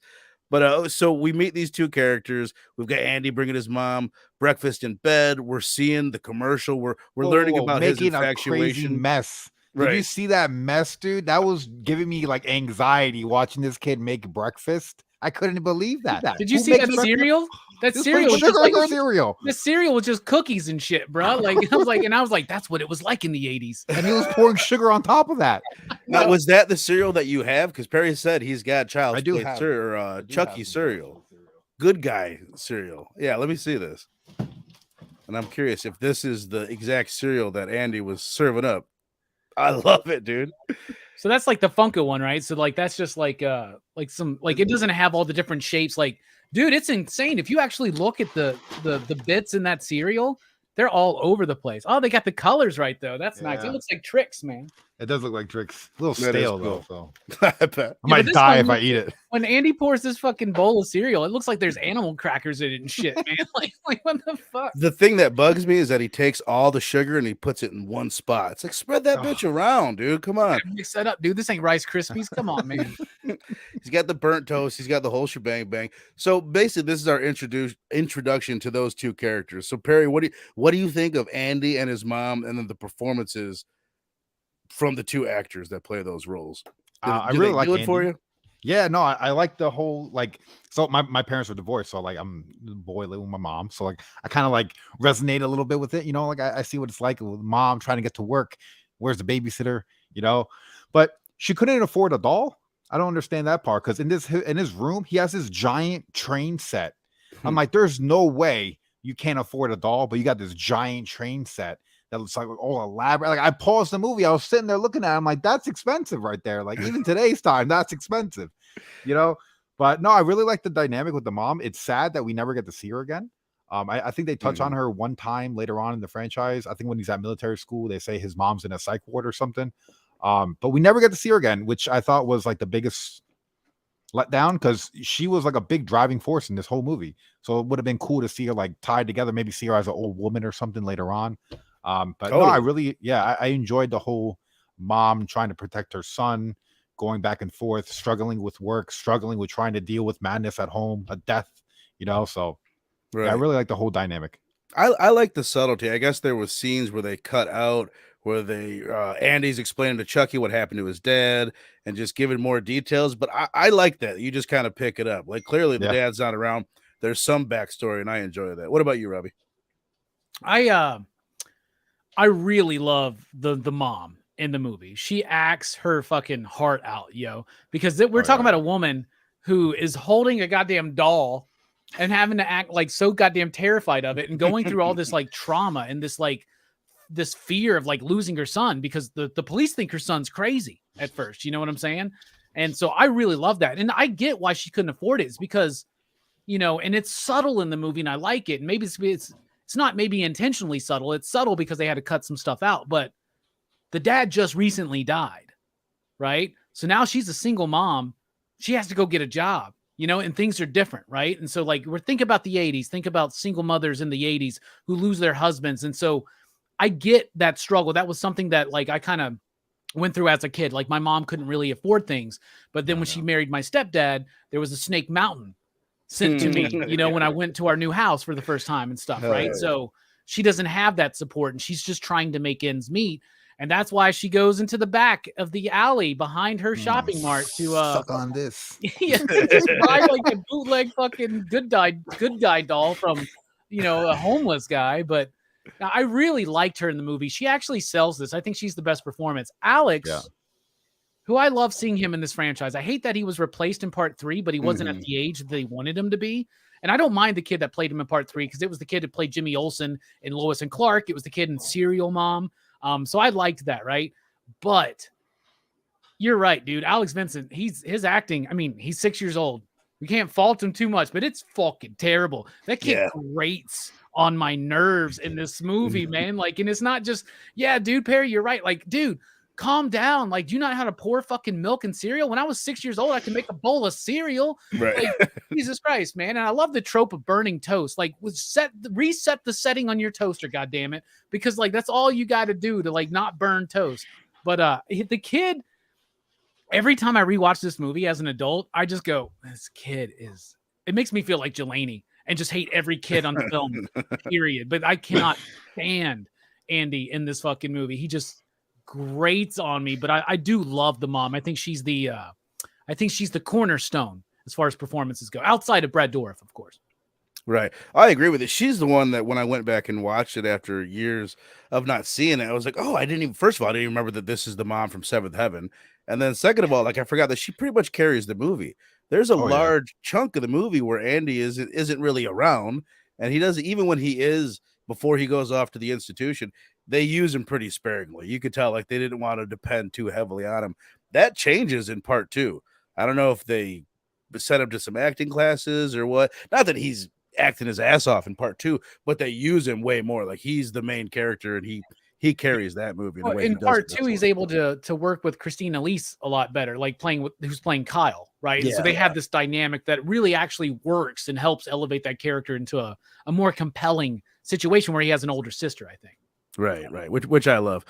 But so we meet these two characters. We've got Andy bringing his mom breakfast in bed. We're seeing the commercial. We're learning about his infatuation. A crazy mess. Did you see that mess, dude? That was giving me like anxiety watching this kid make breakfast. I couldn't believe that. Did you see that cereal? That cereal was just like cereal. The cereal was just cookies and shit, bro. Like I was like, that's what it was like in the 80s. And he was pouring sugar on top of that. Now, was that the cereal that you have? Because Perry said he's got Child's Play or Chucky cereal. Good guy cereal. Yeah, let me see this. And I'm curious if this is the exact cereal that Andy was serving up. I love it, dude. So that's like the Funko one, right? So like that's just like some like it doesn't have all the different shapes. Like, dude, it's insane. If you actually look at the bits in that cereal, they're all over the place. Oh, they got the colors right though. That's nice. It Yeah. looks like Trix, man. It does look like Trix. A little That is stale cool. though. So I bet. I might this die one if I looks- eat it. When Andy pours this fucking bowl of cereal, it looks like there's animal crackers in it and shit, man. like what the fuck? The thing that bugs me is that he takes all the sugar and he puts it in one spot. It's like, spread that bitch around, dude. Come on. Mix that up, dude. This ain't Rice Krispies. Come on, man. He's got the burnt toast. He's got the whole shebang bang. So basically, this is our introduction to those two characters. So Perry, what do you think of Andy and his mom, and then the performances from the two actors that play those roles? I Do really they like do it for Andy. you. Yeah, no, I like the whole like. So my parents were divorced, so like I'm the boy living with my mom, so like I kind of like resonate a little bit with it, you know. Like I see what it's like with mom trying to get to work. Where's the babysitter, you know? But she couldn't afford a doll. I don't understand that part because in his room he has this giant train set. I'm like, there's no way you can't afford a doll, but you got this giant train set that looks like all elaborate. Like I paused the movie, I was sitting there looking at it, I'm like, that's expensive right there. Like even today's time, that's expensive, you know. But no, I really like the dynamic with the mom. It's sad that we never get to see her again. I think they touch on her one time later on in the franchise. I think when he's at military school, they say his mom's in a psych ward or something. But we never get to see her again, which I thought was like the biggest letdown because she was like a big driving force in this whole movie. So it would have been cool to see her like tied together, maybe see her as an old woman or something later on. But no, I really, I enjoyed the whole mom trying to protect her son, going back and forth, struggling with work, struggling with trying to deal with madness at home, a death, you know. So yeah, I really like the whole dynamic. I like the subtlety. I guess there was scenes where they cut out where they Andy's explaining to Chucky what happened to his dad and just giving more details. But I like that. You just kind of pick it up. Like clearly the dad's not around. There's some backstory, and I enjoy that. What about you, Robbie? I really love the mom in the movie. She acts her fucking heart out, yo. Because we're talking about a woman who is holding a goddamn doll and having to act like so goddamn terrified of it and going through all this like trauma and this like this fear of like losing her son because the police think her son's crazy at first. You know what I'm saying? And so I really love that. And I get why she couldn't afford it. It's because, you know, and it's subtle in the movie and I like it. And maybe it's not maybe intentionally subtle. It's subtle because they had to cut some stuff out. But the dad just recently died, right? So now she's a single mom. She has to go get a job, you know, and things are different, right? And so like we're thinking about the 80s, think about single mothers in the 80s who lose their husbands. And so I get that struggle. That was something that like I kind of went through as a kid. Like my mom couldn't really afford things. But then when she married my stepdad, there was a Snake Mountain sent to me, you know, when I went to our new house for the first time and stuff, right? So she doesn't have that support and she's just trying to make ends meet. And that's why she goes into the back of the alley behind her shopping mart to suck on this. just buy like a bootleg fucking good guy doll from, you know, a homeless guy. But I really liked her in the movie. She actually sells this. I think she's the best performance. Alex, who I love seeing him in this franchise. I hate that he was replaced in part 3, but he wasn't at the age that they wanted him to be. And I don't mind the kid that played him in part 3 because it was the kid that played Jimmy Olsen in Lois and Clark. It was the kid in Serial Mom. So I liked that, right? But you're right, dude. Alex Vincent, his acting, I mean, he's 6 years old. We can't fault him too much, but it's fucking terrible. That kid grates on my nerves in this movie, man. Like, and it's not just, dude, Perry, you're right. Like, dude, calm down. Like, do you know how to pour fucking milk and cereal? When I was 6 years old, I could make a bowl of cereal. Right. Like, Jesus Christ, man. And I love the trope of burning toast. Like, reset the setting on your toaster, goddammit. Because like that's all you got to do to like not burn toast. But the kid, every time I rewatch this movie as an adult, I just go, this kid is, it makes me feel like Jelani and just hate every kid on the film, period. But I cannot stand Andy in this fucking movie. He just grates on me, but I do love the mom. I think she's the cornerstone as far as performances go, outside of Brad Dourif, of course. Right. I agree with it. She's the one that when I went back and watched it after years of not seeing it, I was like, oh, first of all, I didn't even remember that this is the mom from Seventh Heaven. And then second of all, like I forgot that she pretty much carries the movie. There's a large chunk of the movie where Andy isn't really around. And he doesn't, even when he is, before he goes off to the institution, they use him pretty sparingly. You could tell like they didn't want to depend too heavily on him. That changes in part 2. I don't know if they sent him to some acting classes or what. Not that he's acting his ass off in part 2, but they use him way more. Like he's the main character, and he carries that movie in a way. In part 2, he's able to work with Christina Elise a lot better, like who's playing Kyle, right? Yeah, so they have this dynamic that really actually works and helps elevate that character into a more compelling situation where he has an older sister, I think. Right, which I love.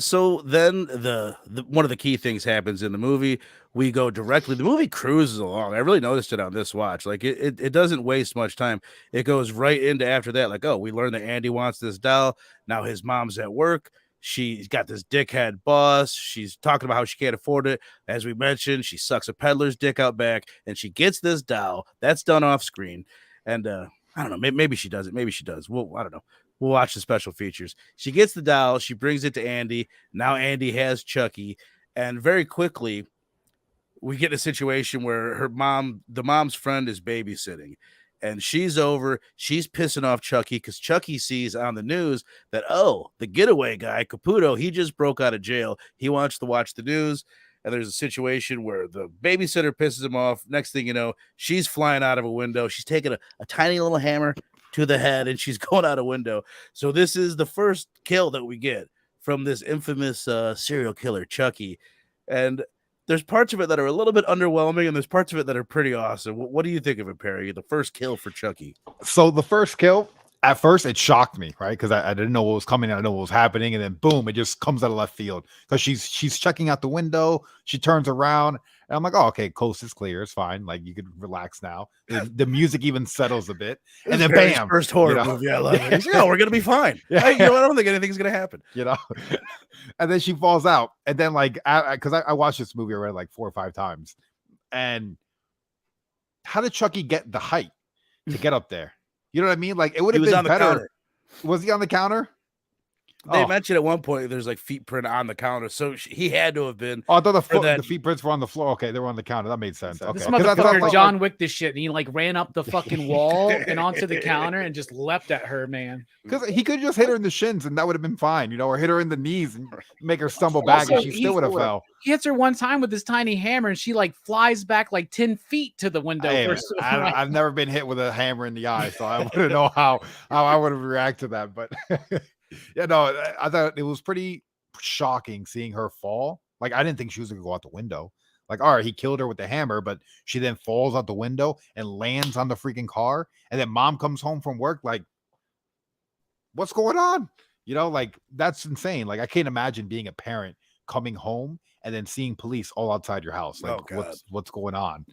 So then the one of the key things happens in the movie. We go directly. The movie cruises along. I really noticed it on this watch. Like it doesn't waste much time. It goes right into after that. Like, oh, we learned that Andy wants this doll. Now his mom's at work. She's got this dickhead boss. She's talking about how she can't afford it. As we mentioned, she sucks a peddler's dick out back, and she gets this doll. That's done off screen. And I don't know. Maybe she does it. Maybe she does. Well, I don't know. We'll watch the special features. She gets the doll. She brings it to Andy. Now Andy has Chucky. And very quickly, we get a situation where the mom's friend is babysitting. And she's over. She's pissing off Chucky because Chucky sees on the news that, oh, the getaway guy, Caputo, he just broke out of jail. He wants to watch the news. And there's a situation where the babysitter pisses him off. Next thing you know, she's flying out of a window. She's taking a tiny little hammer to the head, and she's going out a window. So this is the first kill that we get from this infamous serial killer, Chucky. And there's parts of it that are a little bit underwhelming, and there's parts of it that are pretty awesome. What do you think of it, Perry? The first kill for Chucky. So the first kill, at first it shocked me, right? Because I didn't know what was coming. I didn't know what was happening, and then boom, it just comes out of left field. Because she's checking out the window. She turns around, and I'm like, oh, okay, coast is clear. It's fine. Like you can relax now. The music even settles a bit, and then bam, first horror movie. I love it. He's like, oh, we're gonna be fine. Yeah. I don't think anything's gonna happen. And then she falls out, and then like, because I watched this movie already like 4 or 5 times, and how did Chucky get the height to get up there? You know what I mean? Like it would have been better. Was he on the counter? They mentioned at one point there's like feet print on the counter, so he had to have been. Oh, I thought the feet prints were on the floor. Okay, they were on the counter. That made sense. Okay, this motherfucker John Wick this shit, and he like ran up the fucking wall and onto the counter and just leapt at her, man. Because he could just hit her in the shins and that would have been fine, or hit her in the knees and make her stumble back, and she still would have fell. He hits her one time with this tiny hammer, and she like flies back like 10 feet to the window. Hey, I've never been hit with a hammer in the eye, so I wouldn't know how I would have reacted to that, but. Yeah, no, I thought it was pretty shocking seeing her fall. Like, I didn't think she was going to go out the window. Like, all right, he killed her with the hammer, but she then falls out the window and lands on the freaking car. And then mom comes home from work, like, what's going on? Like, that's insane. Like, I can't imagine being a parent coming home and then seeing police all outside your house. Like, what's going on?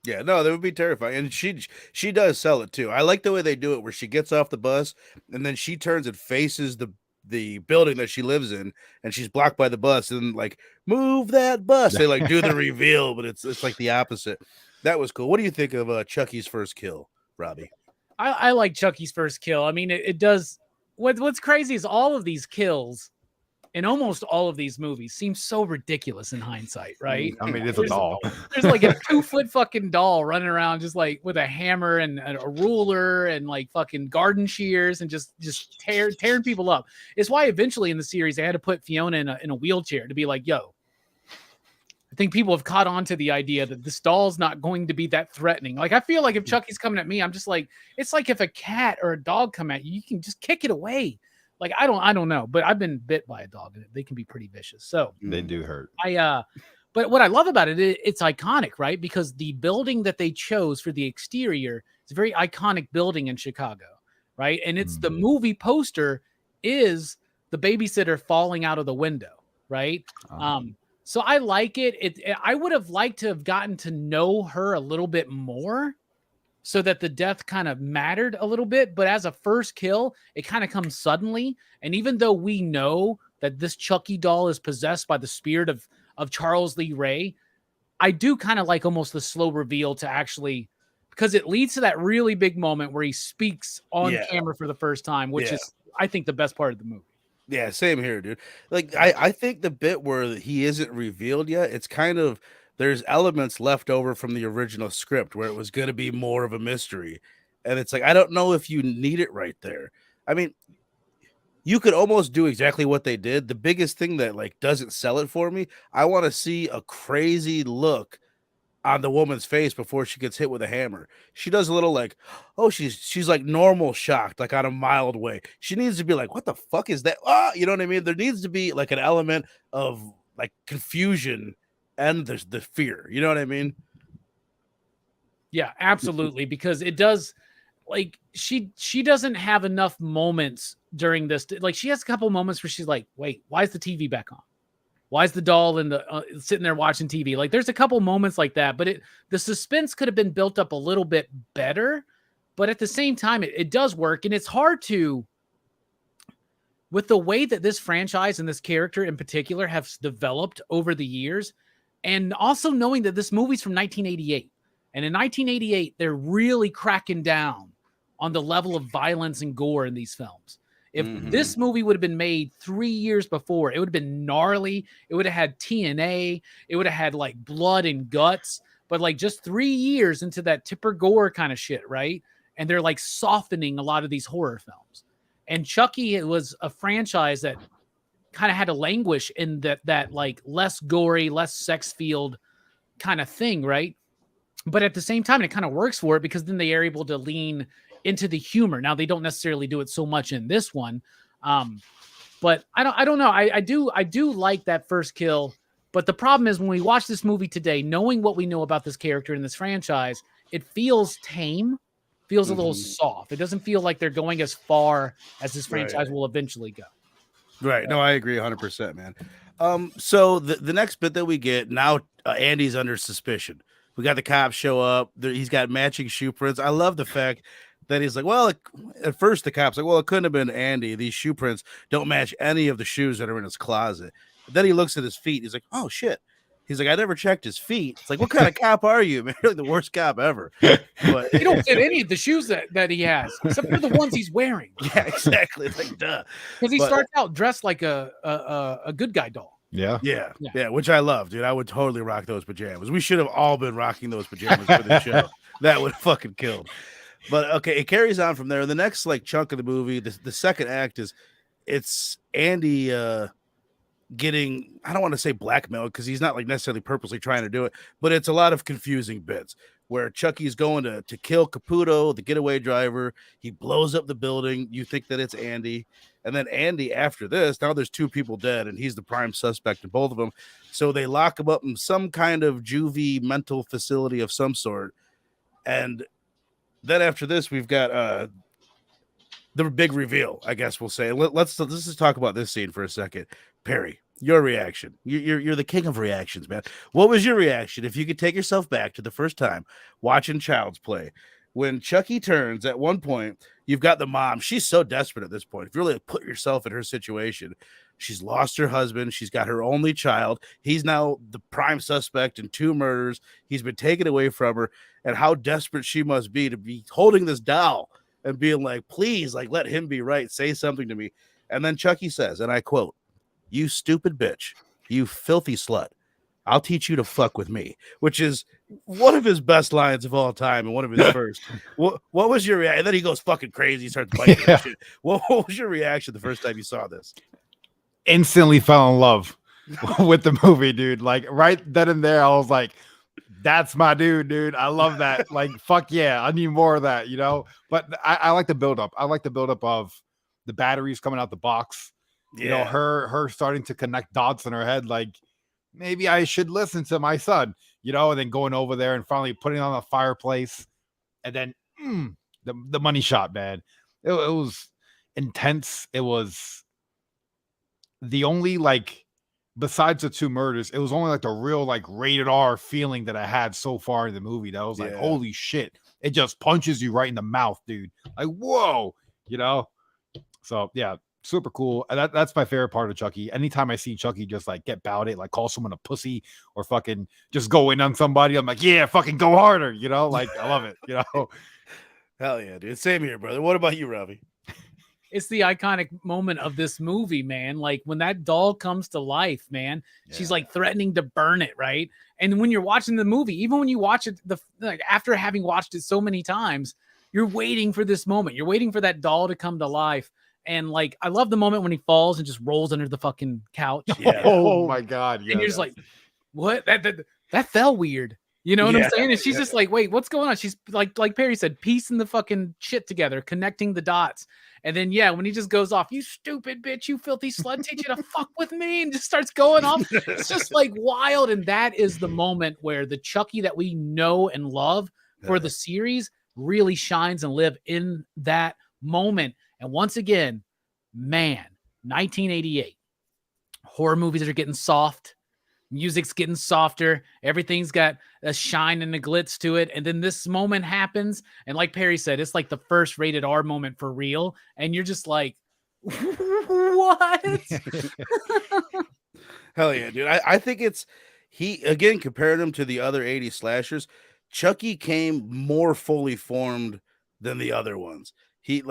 Yeah, no, that would be terrifying. And she does sell it too. I like the way they do it where she gets off the bus and then she turns and faces the building that she lives in, and she's blocked by the bus, and like, move that bus. They like do the reveal, but it's like the opposite. That was cool. What do you think of Chucky's first kill, Robbie? I like Chucky's first kill. I mean, it does. What's crazy is all of these kills in almost all of these movies seem so ridiculous in hindsight, right? I mean, it's a doll. There's like a 2-foot fucking doll running around just like with a hammer and a ruler and like fucking garden shears and just tearing people up. It's why eventually in the series they had to put Fiona in a wheelchair to be like, yo, I think people have caught on to the idea that this doll's not going to be that threatening. Like, I feel like if Chucky's coming at me, I'm just like, it's like if a cat or a dog come at you, you can just kick it away. Like, I don't know, but I've been bit by a dog and they can be pretty vicious. So they do hurt. But what I love about it, it's iconic, right? Because the building that they chose for the exterior is a very iconic building in Chicago, right? And it's the movie poster is the babysitter falling out of the window, right? So I like it. I would have liked to have gotten to know her a little bit more, so that the death kind of mattered a little bit. But as a first kill, it kind of comes suddenly. And even though we know that this Chucky doll is possessed by the spirit of Charles Lee Ray, I do kind of like almost the slow reveal to actually, because it leads to that really big moment where he speaks on camera for the first time, which is, I think, the best part of the movie. Yeah, same here, dude. Like, I think the bit where he isn't revealed yet, it's kind of, there's elements left over from the original script where it was going to be more of a mystery. And it's like, I don't know if you need it right there. I mean, you could almost do exactly what they did. The biggest thing that like doesn't sell it for me, I want to see a crazy look on the woman's face before she gets hit with a hammer. She does a little like, oh, she's like normal shocked, like on a mild way. She needs to be like, what the fuck is that? Ah, you know what I mean? There needs to be like an element of like confusion and the fear. You know what I mean? Yeah, absolutely. Because it does, like, she doesn't have enough moments during this. Like, she has a couple moments where she's like, wait, why is the TV back on? Why is the doll in the sitting there watching TV? Like, there's a couple moments like that, but the suspense could have been built up a little bit better. But at the same time, it does work, and it's hard to, with the way that this franchise and this character in particular have developed over the years, and also knowing that this movie's from 1988, and in 1988 they're really cracking down on the level of violence and gore in these films. If this movie would have been made 3 years before, it would have been gnarly. It would have had TNA. It would have had like blood and guts. But like just 3 years into that Tipper Gore kind of shit, right? And they're like softening a lot of these horror films. And Chucky, it was a franchise that kind of had to languish in that like less gory, less sex-filled kind of thing, right? But at the same time, it kind of works for it because then they are able to lean into the humor. Now they don't necessarily do it so much in this one, but I don't know. I do like that first kill, but the problem is when we watch this movie today, knowing what we know about this character in this franchise, it feels tame, feels a little soft. It doesn't feel like they're going as far as this franchise will eventually go. Right. No, I agree 100%, man. So the next bit that we get now, Andy's under suspicion. We got the cops show up. He's got matching shoe prints. I love the fact that he's like, well, at first the cop's like, well, it couldn't have been Andy. These shoe prints don't match any of the shoes that are in his closet. Then he looks at his feet. He's like, oh, shit. He's like, I never checked his feet. It's like, what kind of cop are you, man? You're like the worst cop ever. But you don't fit any of the shoes that he has, except for the ones he's wearing. Yeah, exactly. Like, duh. Because he starts out dressed like a good guy doll. Yeah, which I love, dude. I would totally rock those pajamas. We should have all been rocking those pajamas for the show. That would have fucking killed. But okay, it carries on from there. The next like chunk of the movie, the second act it's Andy getting, I don't want to say blackmailed because he's not like necessarily purposely trying to do it, but it's a lot of confusing bits where Chucky's going to kill Caputo, the getaway driver. He blows up the building. You think that it's Andy. And then Andy, after this, now there's two people dead, and he's the prime suspect in both of them. So they lock him up in some kind of juvie mental facility of some sort. And then after this, we've got the big reveal, I guess we'll say. Let's just talk about this scene for a second. Perry, your reaction. You're the king of reactions, man. What was your reaction if you could take yourself back to the first time watching Child's Play? When Chucky turns, at one point, you've got the mom. She's so desperate at this point. If you really put yourself in her situation, she's lost her husband. She's got her only child. He's now the prime suspect in 2 murders. He's been taken away from her. And how desperate she must be to be holding this doll and being like, please, like, let him be right. Say something to me. And then Chucky says, and I quote, "You stupid bitch, you filthy slut. I'll teach you to fuck with me," which is one of his best lines of all time and one of his first. What was your reaction? And then he goes fucking crazy. He starts biting and shit. What was your reaction the first time you saw this? Instantly fell in love with the movie, dude. Like right then and there, I was like, that's my dude. I love that. Like, fuck yeah, I need more of that, you know? But I like the buildup. I like the buildup of the batteries coming out the box. Yeah. You know, her starting to connect dots in her head, like, maybe I should listen to my son, you know, and then going over there and finally putting on the fireplace. And then the money shot, man. It was intense. It was the only, like, besides the 2 murders, it was only like the real, like, rated R feeling that I had so far in the movie. That was like, holy shit. It just punches you right in the mouth, dude. Like, whoa, you know? So, yeah. Super cool. That's my favorite part of Chucky. Anytime I see Chucky just like get bowed, like call someone a pussy or fucking just go in on somebody, I'm like, yeah, fucking go harder, you know? Like, I love it, you know? Hell yeah, dude. Same here, brother. What about you, Robbie? It's the iconic moment of this movie, man. Like when that doll comes to life, man, she's like threatening to burn it, right? And when you're watching the movie, even when you watch it, like after having watched it so many times, you're waiting for this moment. You're waiting for that doll to come to life. And like, I love the moment when he falls and just rolls under the fucking couch. Yeah. Oh my god! And you're Yeah. just like, what? That felt weird. You know what Yeah, I'm saying? And she's just like, wait, what's going on? She's like Perry said, piecing the fucking shit together, connecting the dots. And then, yeah, when he just goes off, you stupid bitch, you filthy slut, teach you to fuck with me, and just starts going off. It's just like wild. And that is the moment where the Chucky that we know and love for the series really shines and live in that moment. And once again, man, 1988, horror movies are getting soft. Music's getting softer. Everything's got a shine and a glitz to it. And then this moment happens. And like Perry said, it's like the first rated R moment for real. And you're just like, what? Hell yeah, dude. I think he again compared him to the other 80 slashers. Chucky came more fully formed than the other ones. He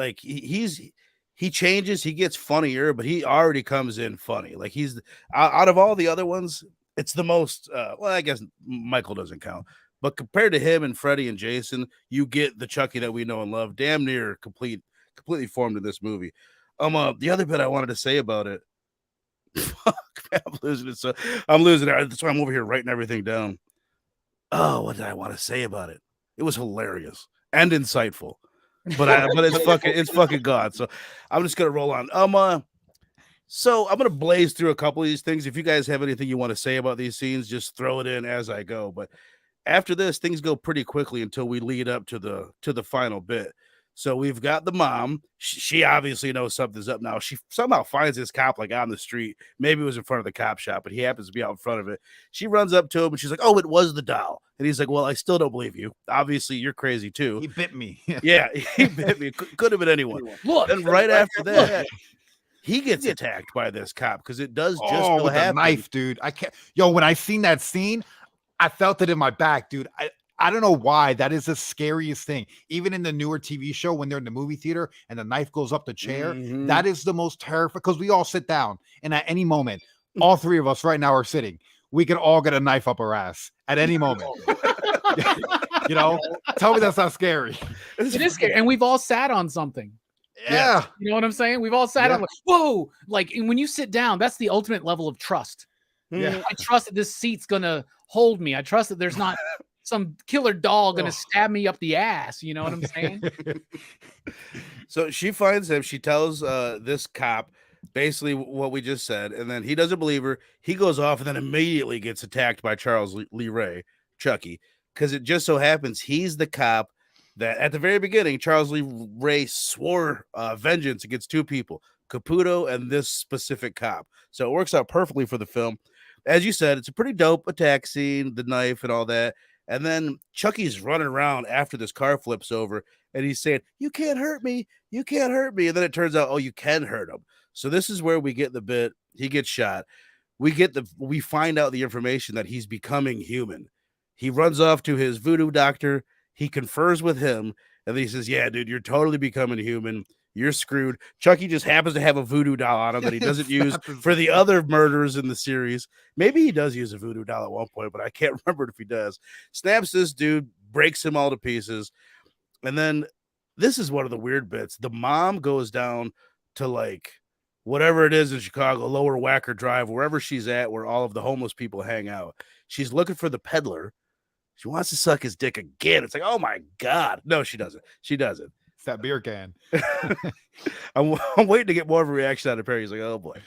changes, he gets funnier, but he already comes in funny. Like he's out of all the other ones, it's the most well, I guess Michael doesn't count, but compared to him and Freddy and Jason, you get the Chucky that we know and love, damn near completely formed in this movie. The other bit I wanted to say about it, fuck, man, I'm losing it. So I'm losing it. That's why I'm over here writing everything down. Oh, what did I want to say about it? It was hilarious and insightful, but it's fucking gone. So I'm just gonna roll on. So I'm gonna blaze through a couple of these things. If you guys have anything you want to say about these scenes, just throw it in as I go. But after this, things go pretty quickly until we lead up to the final bit. So we've got the mom. She obviously knows something's up now. She somehow finds this cop like on the street. Maybe it was in front of the cop shop, but he happens to be out in front of it. She runs up to him and she's like, "Oh, it was the doll." And he's like, "Well, I still don't believe you. Obviously, you're crazy too." He bit me. Yeah, he bit me. Could have been anyone. Look, And right after that, he gets attacked by this cop because it does just so with happen. a knife, dude. I can't. Yo, when I seen that scene, I felt it in my back, dude. I don't know why. That is the scariest thing. Even in the newer TV show, when they're in the movie theater and the knife goes up the chair, that is the most terrifying because we all sit down and at any moment, all three of us right now are sitting. We could all get a knife up our ass at any moment. You know, tell me that's not scary. It is scary. And we've all sat on something. Yeah. You know what I'm saying? We've all sat on like, whoa, like, and when you sit down, that's the ultimate level of trust. Yeah. I trust that this seat's gonna hold me. I trust that there's not some killer dog gonna stab me up the ass. You know what I'm saying? So she finds him. She tells this cop basically what we just said, and then he doesn't believe her. He goes off and then immediately gets attacked by Charles Lee Ray, Chucky, because it just so happens he's the cop that at the very beginning, Charles Lee Ray swore vengeance against two people, Caputo and this specific cop. So it works out perfectly for the film. As you said, it's a pretty dope attack scene, the knife and all that. And then Chucky's running around after this car flips over and he's saying, "You can't hurt me. You can't hurt me." And then it turns out, oh, you can hurt him. So this is where we get the bit. He gets shot. We find out the information that he's becoming human. He runs off to his voodoo doctor. He confers with him and then he says, "Yeah, dude, you're totally becoming human. You're screwed." Chucky just happens to have a voodoo doll on him that he doesn't use for the other murders in the series. Maybe he does use a voodoo doll at one point, but I can't remember if he does. Snaps this dude, breaks him all to pieces. And then this is one of the weird bits. The mom goes down to like whatever it is in Chicago, Lower Wacker Drive, wherever she's at, where all of the homeless people hang out. She's looking for the peddler. She wants to suck his dick again. It's like, oh my God. No, she doesn't. She doesn't. It's that beer can. I'm waiting to get more of a reaction out of Perry. He's like, oh boy.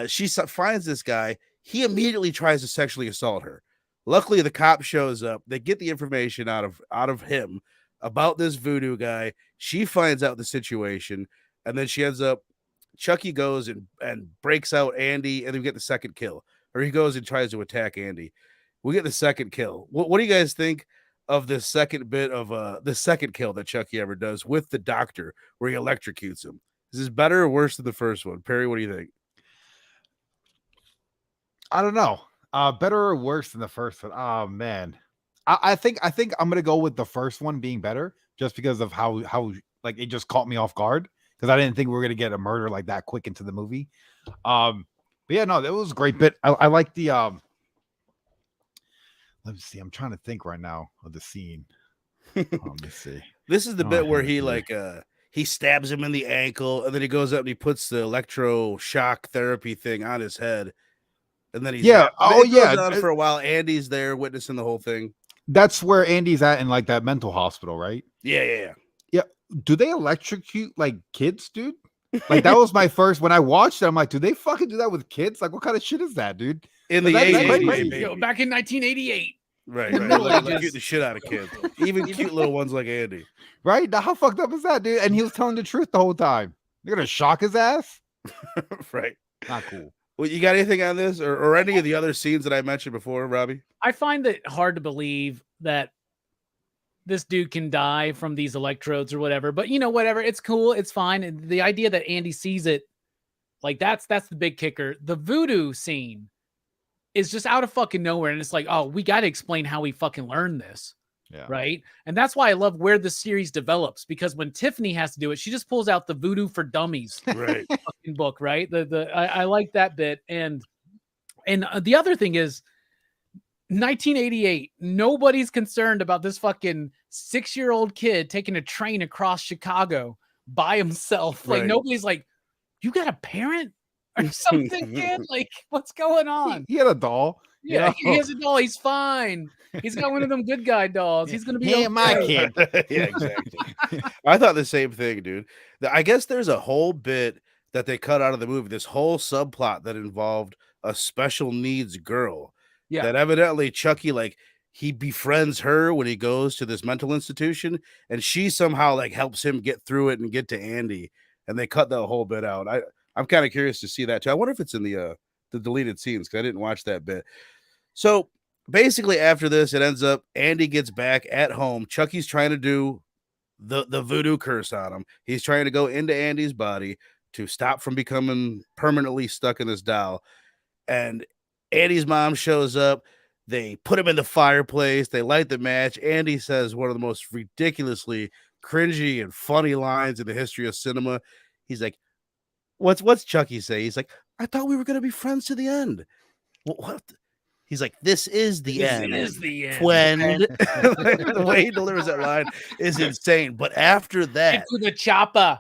She finds this guy. He immediately tries to sexually assault her. Luckily, the cop shows up. They get the information out of him about this voodoo guy. She finds out the situation, and then she ends up. Chucky goes and breaks out Andy, and then we get the second kill. Or he goes and tries to attack Andy. We get the second kill. What do you guys think of the second bit of the second kill that Chucky ever does with the doctor, where he electrocutes him? Is this better or worse than the first one? Perry, what do you think? I don't know. Better or worse than the first one? Oh man, I think I'm gonna go with the first one being better, just because of how like it just caught me off guard because I didn't think we were gonna get a murder like that quick into the movie. But yeah, no, that was a great bit. I like the Let me see. I'm trying to think right now of the scene. Let me see. This is the bit where he like he stabs him in the ankle, and then he goes up and he puts the electroshock therapy thing on his head, and then he's Yeah. then Oh it goes yeah. on for a while. Andy's there witnessing the whole thing. That's where Andy's at in like that mental hospital, right? Yeah. Yeah. Do they electrocute like kids, dude? Like that was my first when I watched it. I'm like, do they fucking do that with kids? Like, what kind of shit is that, dude? In the That's 80s, crazy. baby. Yo, back in 1988. Right. Middle Like, Ages. electrocute the shit out of kids, even cute little ones like Andy. Right? Now, how fucked up is that, dude? And he was telling the truth the whole time. They're gonna shock his ass. Right. Not cool. Well, you got anything on this or any of the other scenes that I mentioned before, Robbie? I find it hard to believe that this dude can die from these electrodes or whatever, but whatever, it's cool, it's fine. And the idea that Andy sees it, like that's the big kicker. The voodoo scene is just out of fucking nowhere, and it's like, oh, we got to explain how we fucking learned this. Yeah. Right. And that's why I love where the series develops, because when Tiffany has to do it, she just pulls out the Voodoo for Dummies Right. fucking book. Right. I like that bit. And the other thing is 1988, nobody's concerned about this fucking 6-year-old kid taking a train across Chicago by himself. Like Right. nobody's like, you got a parent or something, kid? Like, what's going on? He had a doll. Yeah, he has a doll. He's fine. He's got one of them good guy dolls. He's gonna be Hey, okay. my kid. Yeah, exactly. I thought the same thing, dude. I guess there's a whole bit that they cut out of the movie, this whole subplot that involved a special needs girl. Yeah. That evidently Chucky, like, he befriends her when he goes to this mental institution, and she somehow like helps him get through it and get to Andy. And they cut that whole bit out. I'm kind of curious to see that too. I wonder if it's in the deleted scenes, because I didn't watch that bit. So basically, after this, it ends up Andy gets back at home. Chucky's trying to do the voodoo curse on him. He's trying to go into Andy's body to stop from becoming permanently stuck in this doll. And Andy's mom shows up. They put him in the fireplace. They light the match. Andy says one of the most ridiculously cringy and funny lines in the history of cinema. He's like, what's Chucky say? He's like, I thought we were going to be friends to the end. What? He's like, this is the end. This is the end. When the way he delivers that line is insane. But after that, Get to the chopper.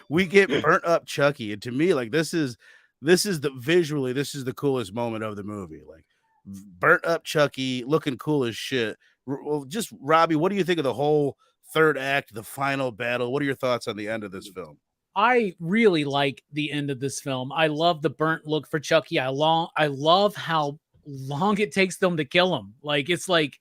we get burnt up Chucky. And to me, like, this is the coolest moment of the movie. Like, burnt up Chucky looking cool as shit. Well, just Robbie, what do you think of the whole third act, the final battle? What are your thoughts on the end of this film? I really like the end of this film. I love the burnt look for Chucky. I love how long it takes them to kill him. Like it's like,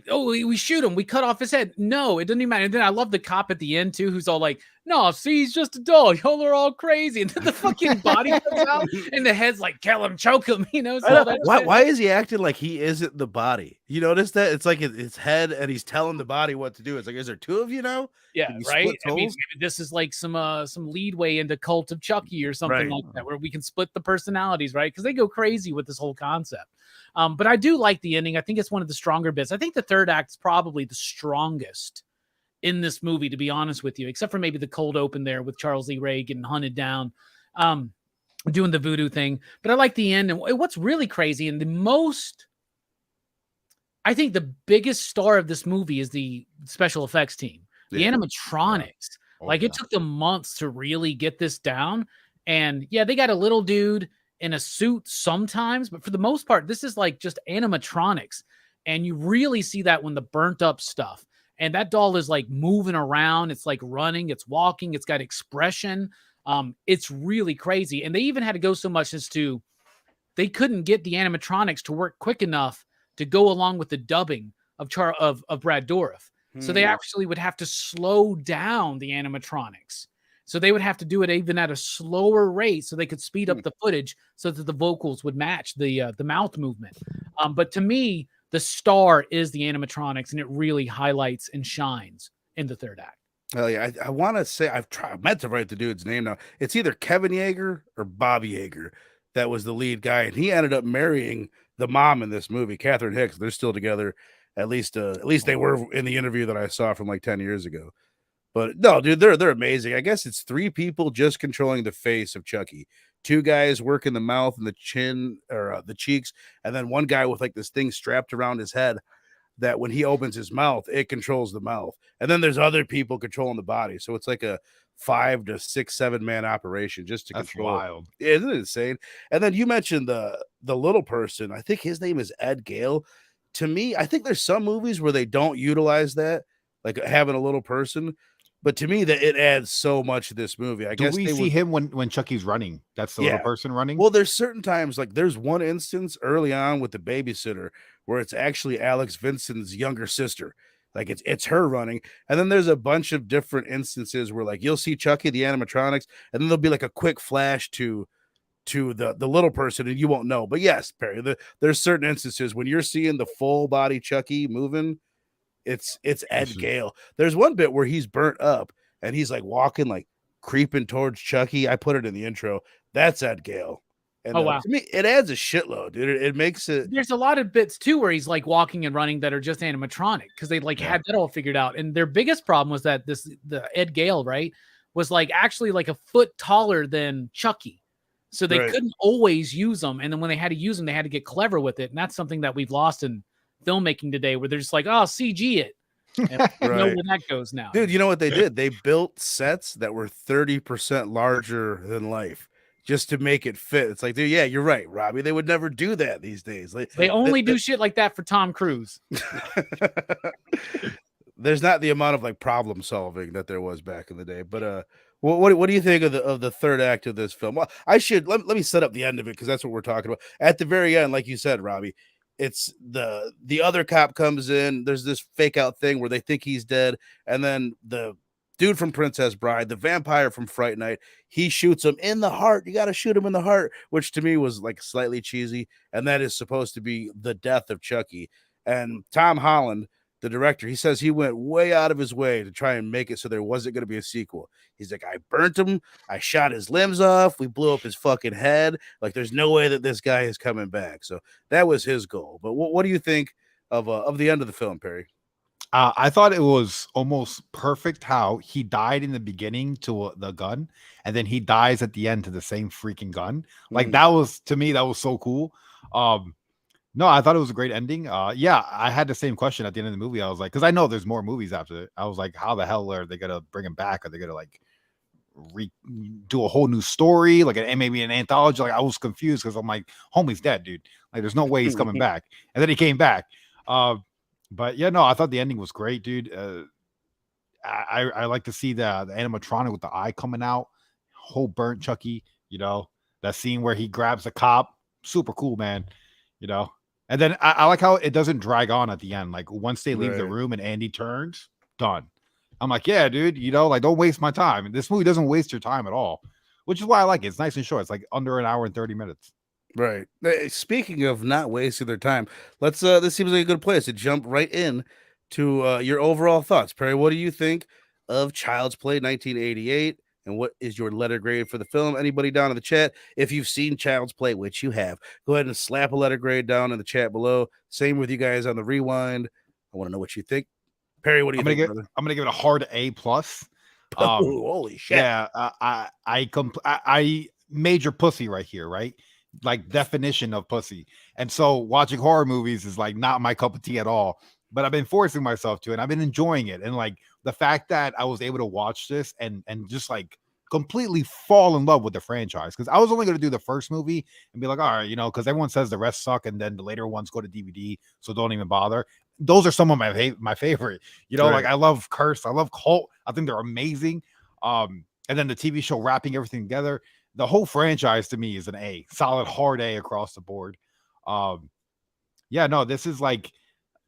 oh, we shoot him, we cut off his head. No, it doesn't even matter. And then I love the cop at the end too, who's all like, no, see, he's just a doll. Y'all are all crazy. And then the fucking body comes out and the head's like, kill him, choke him. So why is he acting like he isn't the body? You notice that? It's like his head, and he's telling the body what to do. It's like, is there two of you now? Yeah, Can you right. split I mean, souls? maybe this is like some leadway into Cult of Chucky or something Right. like that, where we can split the personalities, right? Because they go crazy with this whole concept. But I do like the ending. I think it's one of the stronger bits. I think the third act is probably the strongest in this movie, to be honest with you, except for maybe the cold open there with Charles Lee Ray getting hunted down, doing the voodoo thing. But I like the end. And what's really crazy and I think the biggest star of this movie is the special effects team, the animatronics. Oh, Like it took them months to really get this down. And yeah, they got a little dude in a suit sometimes, but for the most part, this is like just animatronics. And you really see that when the burnt up stuff. And that doll is like moving around. It's like running, it's walking, it's got expression. It's really crazy. And they even had to go so much as to, they couldn't get the animatronics to work quick enough to go along with the dubbing of Brad Dourif. So they actually would have to slow down the animatronics. So they would have to do it even at a slower rate so they could speed up the footage so that the vocals would match the mouth movement. But to me, the star is the animatronics, and it really highlights and shines in the third act. Hell yeah. I want to say, I meant to write the dude's name now. It's either Kevin Yeager or Bobby Yeager that was the lead guy, and he ended up marrying the mom in this movie, Catherine Hicks. They're still together. At least they were in the interview that I saw from like 10 years ago. But no, dude, they're amazing. I guess it's 3 people just controlling the face of Chucky. 2 guys working the mouth and the chin or the cheeks, and then 1 guy with like this thing strapped around his head. that when he opens his mouth, it controls the mouth. And then there's other people controlling the body. So it's like a 5 to 6, 7-man operation just to That's control. wild. Isn't it insane? And then you mentioned the little person. I think his name is Ed Gale. To me, I think there's some movies where they don't utilize that, like having a little person. But to me, that it adds so much to this movie. I Do guess we see him when Chucky's running? That's the little person running? Well, there's certain times, like there's one instance early on with the babysitter where it's actually Alex Vincent's younger sister. Like it's her running. And then there's a bunch of different instances where like you'll see Chucky, the animatronics, and then there'll be like a quick flash to the little person and you won't know. But yes, Perry, there's certain instances when you're seeing the full body Chucky moving, it's Ed Gale. There's one bit where he's burnt up and he's like walking, like creeping towards Chucky. I put it in the intro. That's Ed Gale. And wow. To me, it adds a shitload, dude. It makes it. There's a lot of bits too where he's like walking and running that are just animatronic because they had that all figured out. And their biggest problem was that the Ed Gale, right, was like actually like a foot taller than Chucky. So they couldn't always use them. And then when they had to use them, they had to get clever with it. And that's something that we've lost in filmmaking today, where they're just like, oh, CG it. And know where that goes now. Dude, you know what they did? They built sets that were 30% larger than life just to make it fit. It's like, dude, yeah, you're right, Robbie. They would never do that these days. Like, they only do shit like that for Tom Cruise. There's not the amount of like problem solving that there was back in the day. But what do you think of the third act of this film? Well, let me set up the end of it because that's what we're talking about. At the very end, like you said, Robbie, it's the other cop comes in. There's this fake out thing where they think he's dead, and then the dude from Princess Bride, the vampire from Fright Night, he shoots him in the heart. You got to shoot him in the heart, which to me was like slightly cheesy, and that is supposed to be the death of Chucky. And Tom Holland, the director, he says he went way out of his way to try and make it so there wasn't going to be a sequel. He's like, I burnt him, I shot his limbs off, we blew up his fucking head. Like, there's no way that this guy is coming back. So that was his goal. But what do you think of the end of the film, Perry? I thought it was almost perfect how he died in the beginning to the gun, and then he dies at the end to the same freaking gun. Like that was, to me, that was so cool. No, I thought it was a great ending. Yeah, I had the same question at the end of the movie. I was like, because I know there's more movies after it. I was like, how the hell are they gonna bring him back? Are they gonna like do a whole new story, like maybe an anthology? Like I was confused because I'm like, homie's dead, dude. Like there's no way he's coming back. And then he came back. But yeah, no, I thought the ending was great, dude. I like to see the animatronic with the eye coming out, whole burnt Chucky. You know, that scene where he grabs the cop, super cool, man. You know. And then I like how it doesn't drag on at the end. Like once they leave the room and Andy turns, done. I'm like, yeah, dude, you know, like don't waste my time. This movie doesn't waste your time at all, which is why I like it. It's nice and short. It's like under an hour and 30 minutes. Right. Speaking of not wasting their time, let's this seems like a good place to jump right in to your overall thoughts. Perry, what do you think of Child's Play 1988? And what is your letter grade for the film? Anybody down in the chat, if you've seen Child's Play, which you have, go ahead and slap a letter grade down in the chat below. Same with you guys on the rewind. I want to know what you think. Perry, what do you think, brother? I'm gonna give it a hard A+. Holy shit. Yeah, I major pussy right here, right? Like definition of pussy. And so watching horror movies is like not my cup of tea at all. But I've been forcing myself to, and I've been enjoying it. And like the fact that I was able to watch this and just like completely fall in love with the franchise, because I was only going to do the first movie and be like, all right, you know, because everyone says the rest suck, and then the later ones go to DVD, so don't even bother. Those are some of my favorite. You know, like I love Curse, I love Cult. I think they're amazing. And then the TV show wrapping everything together. The whole franchise to me is an A, solid hard A across the board. Yeah, no, this is like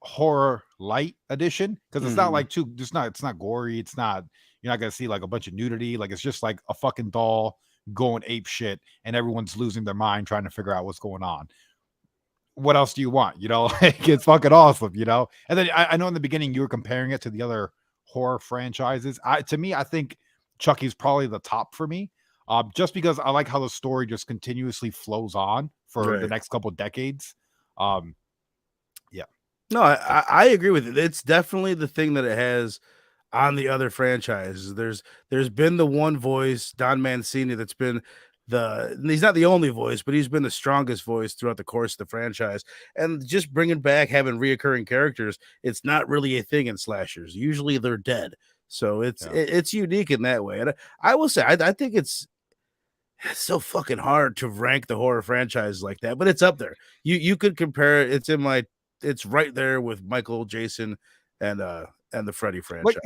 horror light edition, because it's not like it's not gory, it's not, you're not gonna see like a bunch of nudity, like it's just like a fucking doll going ape shit and everyone's losing their mind trying to figure out what's going on. What else do you want? You know, like it's fucking awesome, you know. And then I know in the beginning you were comparing it to the other horror franchises. To me, I think Chucky's probably the top for me, just because I like how the story just continuously flows on for the next couple decades. Yeah. No, I agree with it. It's definitely the thing that it has on the other franchises. There's been the one voice, Don Mancini, that's been he's not the only voice, but he's been the strongest voice throughout the course of the franchise. And just bringing back having reoccurring characters, it's not really a thing in slashers. Usually they're dead, so it's unique in that way. And I will say, I think it's so fucking hard to rank the horror franchise like that, but it's up there. You could compare it. It's right there with Michael, Jason, and the Freddy franchise.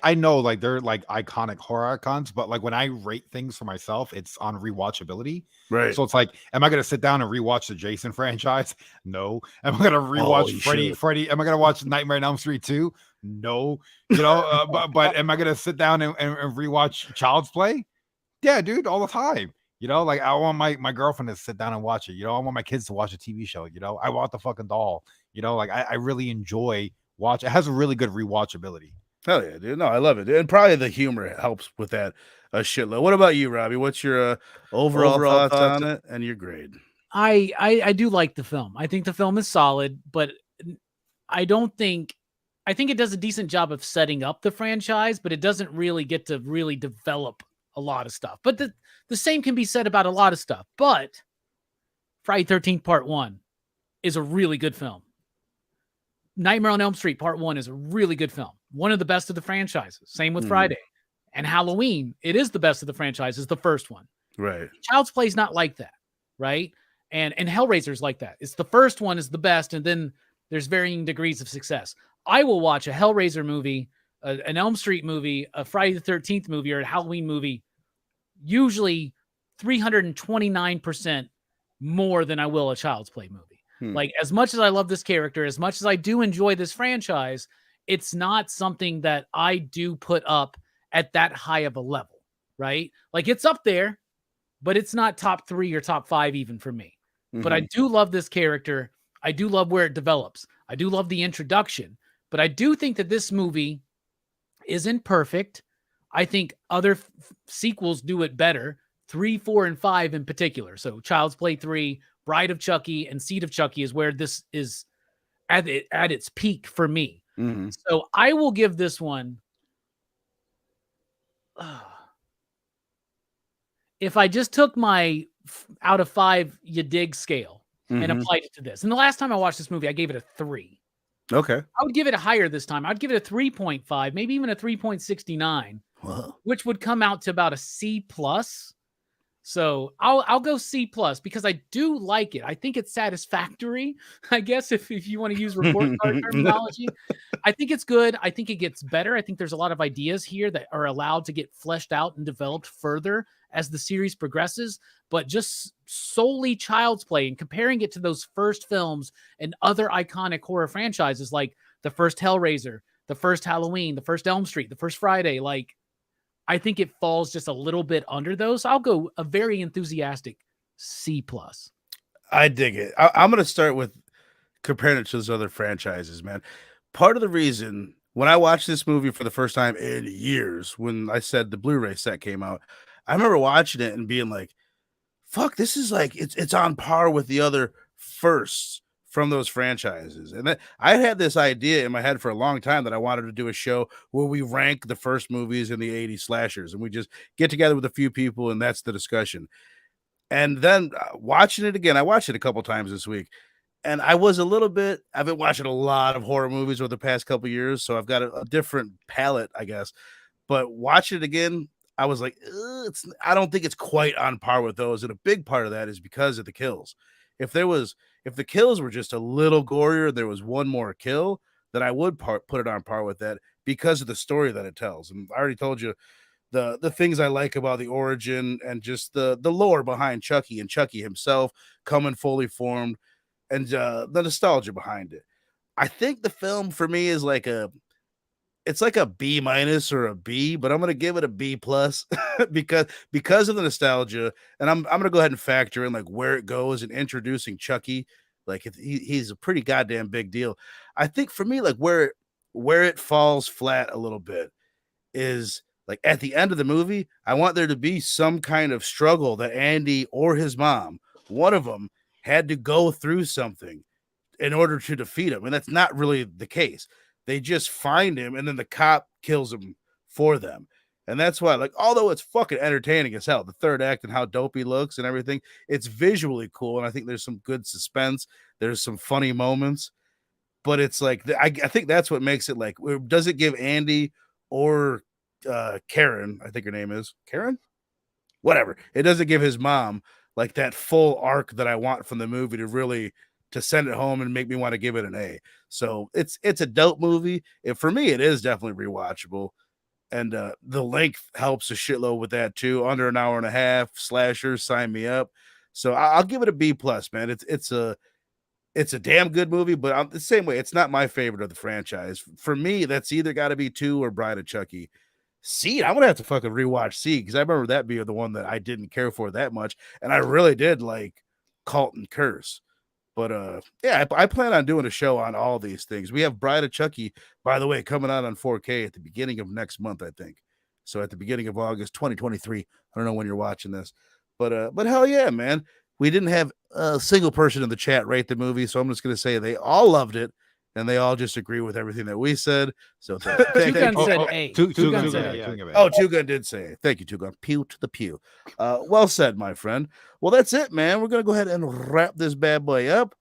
I know like they're like iconic horror icons, but like when I rate things for myself, it's on rewatchability. Right. So it's like, am I gonna sit down and rewatch the Jason franchise? No. Am I gonna rewatch Freddy? Am I gonna watch Nightmare on Elm Street 2? No. But am I gonna sit down and rewatch Child's Play? Yeah, dude, all the time. Like I want my girlfriend to sit down and watch it. I want my kids to watch a TV show. I want the fucking doll. Like I really enjoy watch. It has a really good rewatchability. Hell yeah, dude. No, I love it. And probably the humor helps with that a shitload. What about you, Robbie? What's your overall thoughts on it and your grade? I do like the film. I think the film is solid, but I think it does a decent job of setting up the franchise, but it doesn't really get to really develop a lot of stuff. But the same can be said about a lot of stuff. But Friday 13th Part 1 is a really good film. Nightmare on Elm Street Part 1 is a really good film. One of the best of the franchises. Same with Friday. And Halloween, it is the best of the franchises, the first one. Right. Child's Play is not like that, right? And Hellraiser's like that. It's the first one is the best, and then there's varying degrees of success. I will watch a Hellraiser movie, an Elm Street movie, a Friday the 13th movie, or a Halloween movie, usually 329% more than I will a Child's Play movie. Like, as much as I love this character, as much as I do enjoy this franchise, it's not something that I do put up at that high of a level, right? Like, it's up there, but it's not top 3 or top 5 even for me. But I do love this character. I do love where it develops. I do love the introduction. But I do think that this movie isn't perfect. I think other sequels do it better. 3, 4, and 5 in particular. So Child's Play 3, Bride of Chucky, and Seed of Chucky is where this is at its peak for me. So I will give this one, if I just took my out of 5 you dig scale and applied it to this. And the last time I watched this movie, I gave it a 3. Okay. I would give it a higher this time. I'd give it a 3.5, maybe even a 3.69, which would come out to about a C+. So I'll go C+ because I do like it. I think it's satisfactory, I guess, if you want to use report card terminology. I think it's good. I think it gets better. I think there's a lot of ideas here that are allowed to get fleshed out and developed further as the series progresses. But just solely Child's Play and comparing it to those first films and other iconic horror franchises like the first Hellraiser, the first Halloween, the first Elm Street, the first Friday, like, I think it falls just a little bit under those. I'll go a very enthusiastic C+. I dig it. I'm going to start with comparing it to those other franchises, man. Part of the reason when I watched this movie for the first time in years, when I said the Blu-ray set came out, I remember watching it and being like, fuck, this is like, it's on par with the other firsts from those franchises. And I had this idea in my head for a long time that I wanted to do a show where we rank the first movies in the 80s slashers, and we just get together with a few people and that's the discussion. And then watching it again, I watched it a couple times this week, and I've been watching a lot of horror movies over the past couple years, so I've got a different palette, I guess. But watching it again, I was like, I don't think it's quite on par with those. And a big part of that is because of the kills. If the kills were just a little gorier, there was one more kill, then I would put it on par with that because of the story that it tells. And I already told you the things I like about the origin and just the lore behind Chucky and Chucky himself coming fully formed and the nostalgia behind it. I think the film for me is like it's like a B- or a B, but I'm going to give it a B+ because of the nostalgia. And I'm going to go ahead and factor in like where it goes and introducing Chucky. Like he's a pretty goddamn big deal. I think for me, like where it falls flat a little bit is like at the end of the movie, I want there to be some kind of struggle that Andy or his mom, one of them, had to go through something in order to defeat him. And that's not really the case. They just find him and then the cop kills him for them. And that's why, like, although it's fucking entertaining as hell, the third act and how dope he looks and everything, it's visually cool. And I think there's some good suspense. There's some funny moments, but it's like, I think that's what makes it like, does it give Andy or Karen, I think her name is Karen, whatever. It doesn't give his mom like that full arc that I want from the movie to send it home and make me want to give it an A. So it's a dope movie. For me, it is definitely rewatchable. And the length helps a shitload with that too. Under an hour and a half, slashers, sign me up. So I'll give it a B plus, man. It's a damn good movie, but I'm the same way. It's not my favorite of the franchise. For me, that's either got to be 2 or Bride of Chucky. Seed, I'm gonna have to fucking rewatch Seed because I remember that being the one that I didn't care for that much, and I really did like Cult and Curse. But yeah, I plan on doing a show on all these things. We have Bride of Chucky, by the way, coming out on 4K at the beginning of next month, I think. So at the beginning of August 2023. I don't know when you're watching this, but hell yeah, man. We didn't have a single person in the chat rate the movie, so I'm just gonna say they all loved it, and they all just agree with everything that we said. So Two Gun said A. Two Gun said said A. A. Oh, Two Gun did say it. Thank you, Two Gun. Pew to the pew. Well said, my friend. Well, that's it, man. We're gonna go ahead and wrap this bad boy up.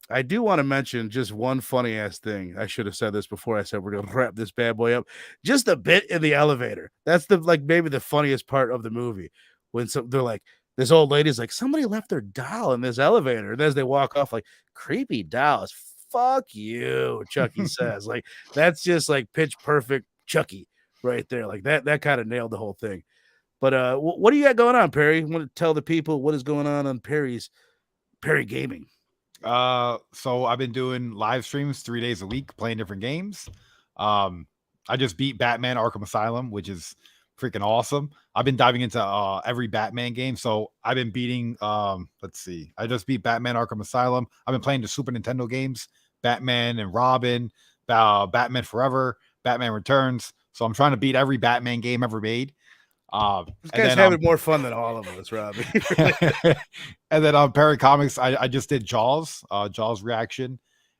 I do want to mention just one funny ass thing. I should have said this before I said we're gonna wrap this bad boy up. Just a bit in the elevator. That's maybe the funniest part of the movie. When they're like, this old lady's like, somebody left their doll in this elevator, and as they walk off, like, creepy dolls. Fuck you, Chucky says. Like, that's just like pitch perfect Chucky right there. Like that kind of nailed the whole thing. But what do you got going on, Perry? Want to tell the people what is going on Perry Gaming? So I've been doing live streams 3 days a week, playing different games. I just beat Batman Arkham Asylum, which is freaking awesome. I've been diving into every Batman game. So I've been beating let's see. I just beat Batman Arkham Asylum. I've been playing the Super Nintendo games, Batman and Robin, Batman Forever, Batman Returns. So I'm trying to beat every Batman game ever made. This guy's having more fun than all of us, Robbie. And then on Perry Comics, I just did Jaws reaction.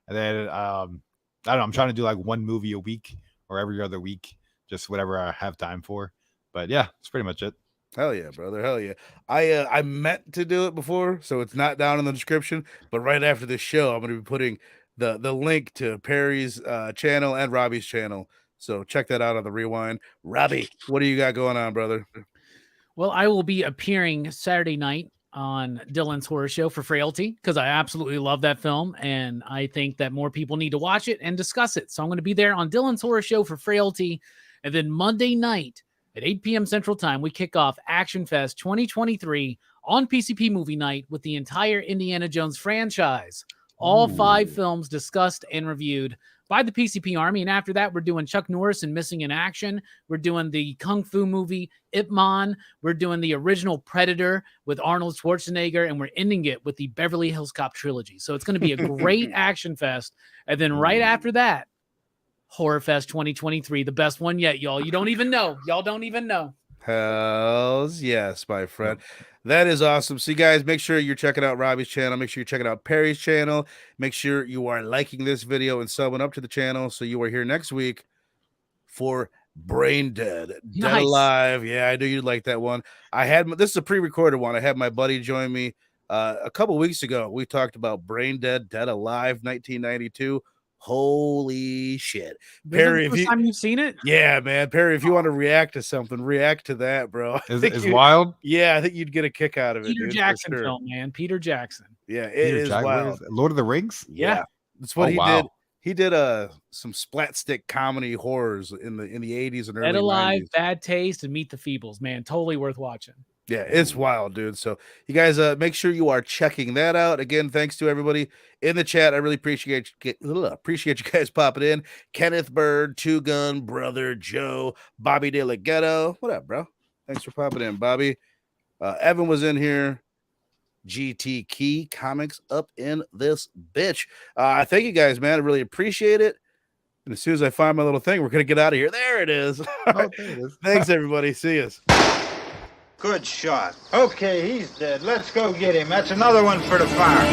And then I don't know, I'm trying to do like one movie a week or every other week, just whatever I have time for. But yeah, that's pretty much it. Hell yeah, brother. Hell yeah. I meant to do it before, so it's not down in the description. But right after this show, I'm going to be putting the link to Perry's channel and Robbie's channel. So check that out on the rewind. Robbie, what do you got going on, brother? Well, I will be appearing Saturday night on Dylan's Horror Show for Frailty because I absolutely love that film. And I think that more people need to watch it and discuss it. So I'm going to be there on Dylan's Horror Show for Frailty. And then Monday night at 8 p.m. Central Time, we kick off Action Fest 2023 on PCP Movie Night with the entire Indiana Jones franchise. All 5 films discussed and reviewed by the PCP Army. And after that, we're doing Chuck Norris and Missing in Action. We're doing the Kung Fu movie, Ip Man. We're doing the original Predator with Arnold Schwarzenegger. And we're ending it with the Beverly Hills Cop trilogy. So it's going to be a great action fest. And then right after that, Horror Fest 2023, the best one yet, y'all. You don't even know. Y'all don't even know. Hells yes, my friend. That is awesome. So you guys, make sure you're checking out Robbie's channel. Make sure you're checking out Perry's channel. Make sure you are liking this video and subbing up to the channel so you are here next week for Brain Dead. Dead Alive. Yeah, I knew you'd like that one. This is a pre-recorded one. I had my buddy join me a couple weeks ago. We talked about Brain Dead, Dead Alive, 1992. Holy shit. Perry, first time you've seen it? Yeah, man. Perry, if you want to react to something, react to that, bro. Is wild? Yeah, I think you'd get a kick out of it. Peter Jackson film, man. Peter Jackson. Yeah, it is wild. Lord of the Rings? Yeah. That's what he did. He did some splat stick comedy horrors in the 80s and early 90s. Dead Alive, Bad Taste, and Meet the Feebles, man. Totally worth watching. Yeah, it's wild, dude. So you guys make sure you are checking that out. Again, thanks to everybody in the chat. I really appreciate you guys popping in. Kenneth Bird, Two Gun, Brother Joe, Bobby De La Ghetto. What up, bro? Thanks for popping in, Bobby. Evan was in here. GT Key Comics up in this bitch. Thank you guys, man. I really appreciate it. And as soon as I find my little thing, we're gonna get out of here. There it is. There it is. Thanks, everybody. See us. Good shot. Okay, he's dead. Let's go get him. That's another one for the fire.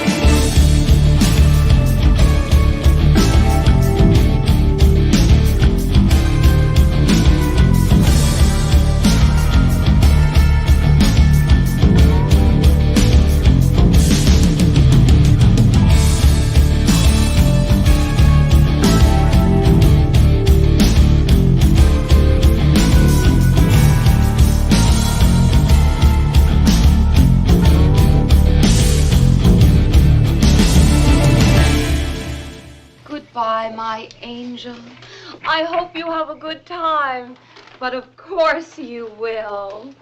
Goodbye, my angel. I hope you have a good time. But of course you will.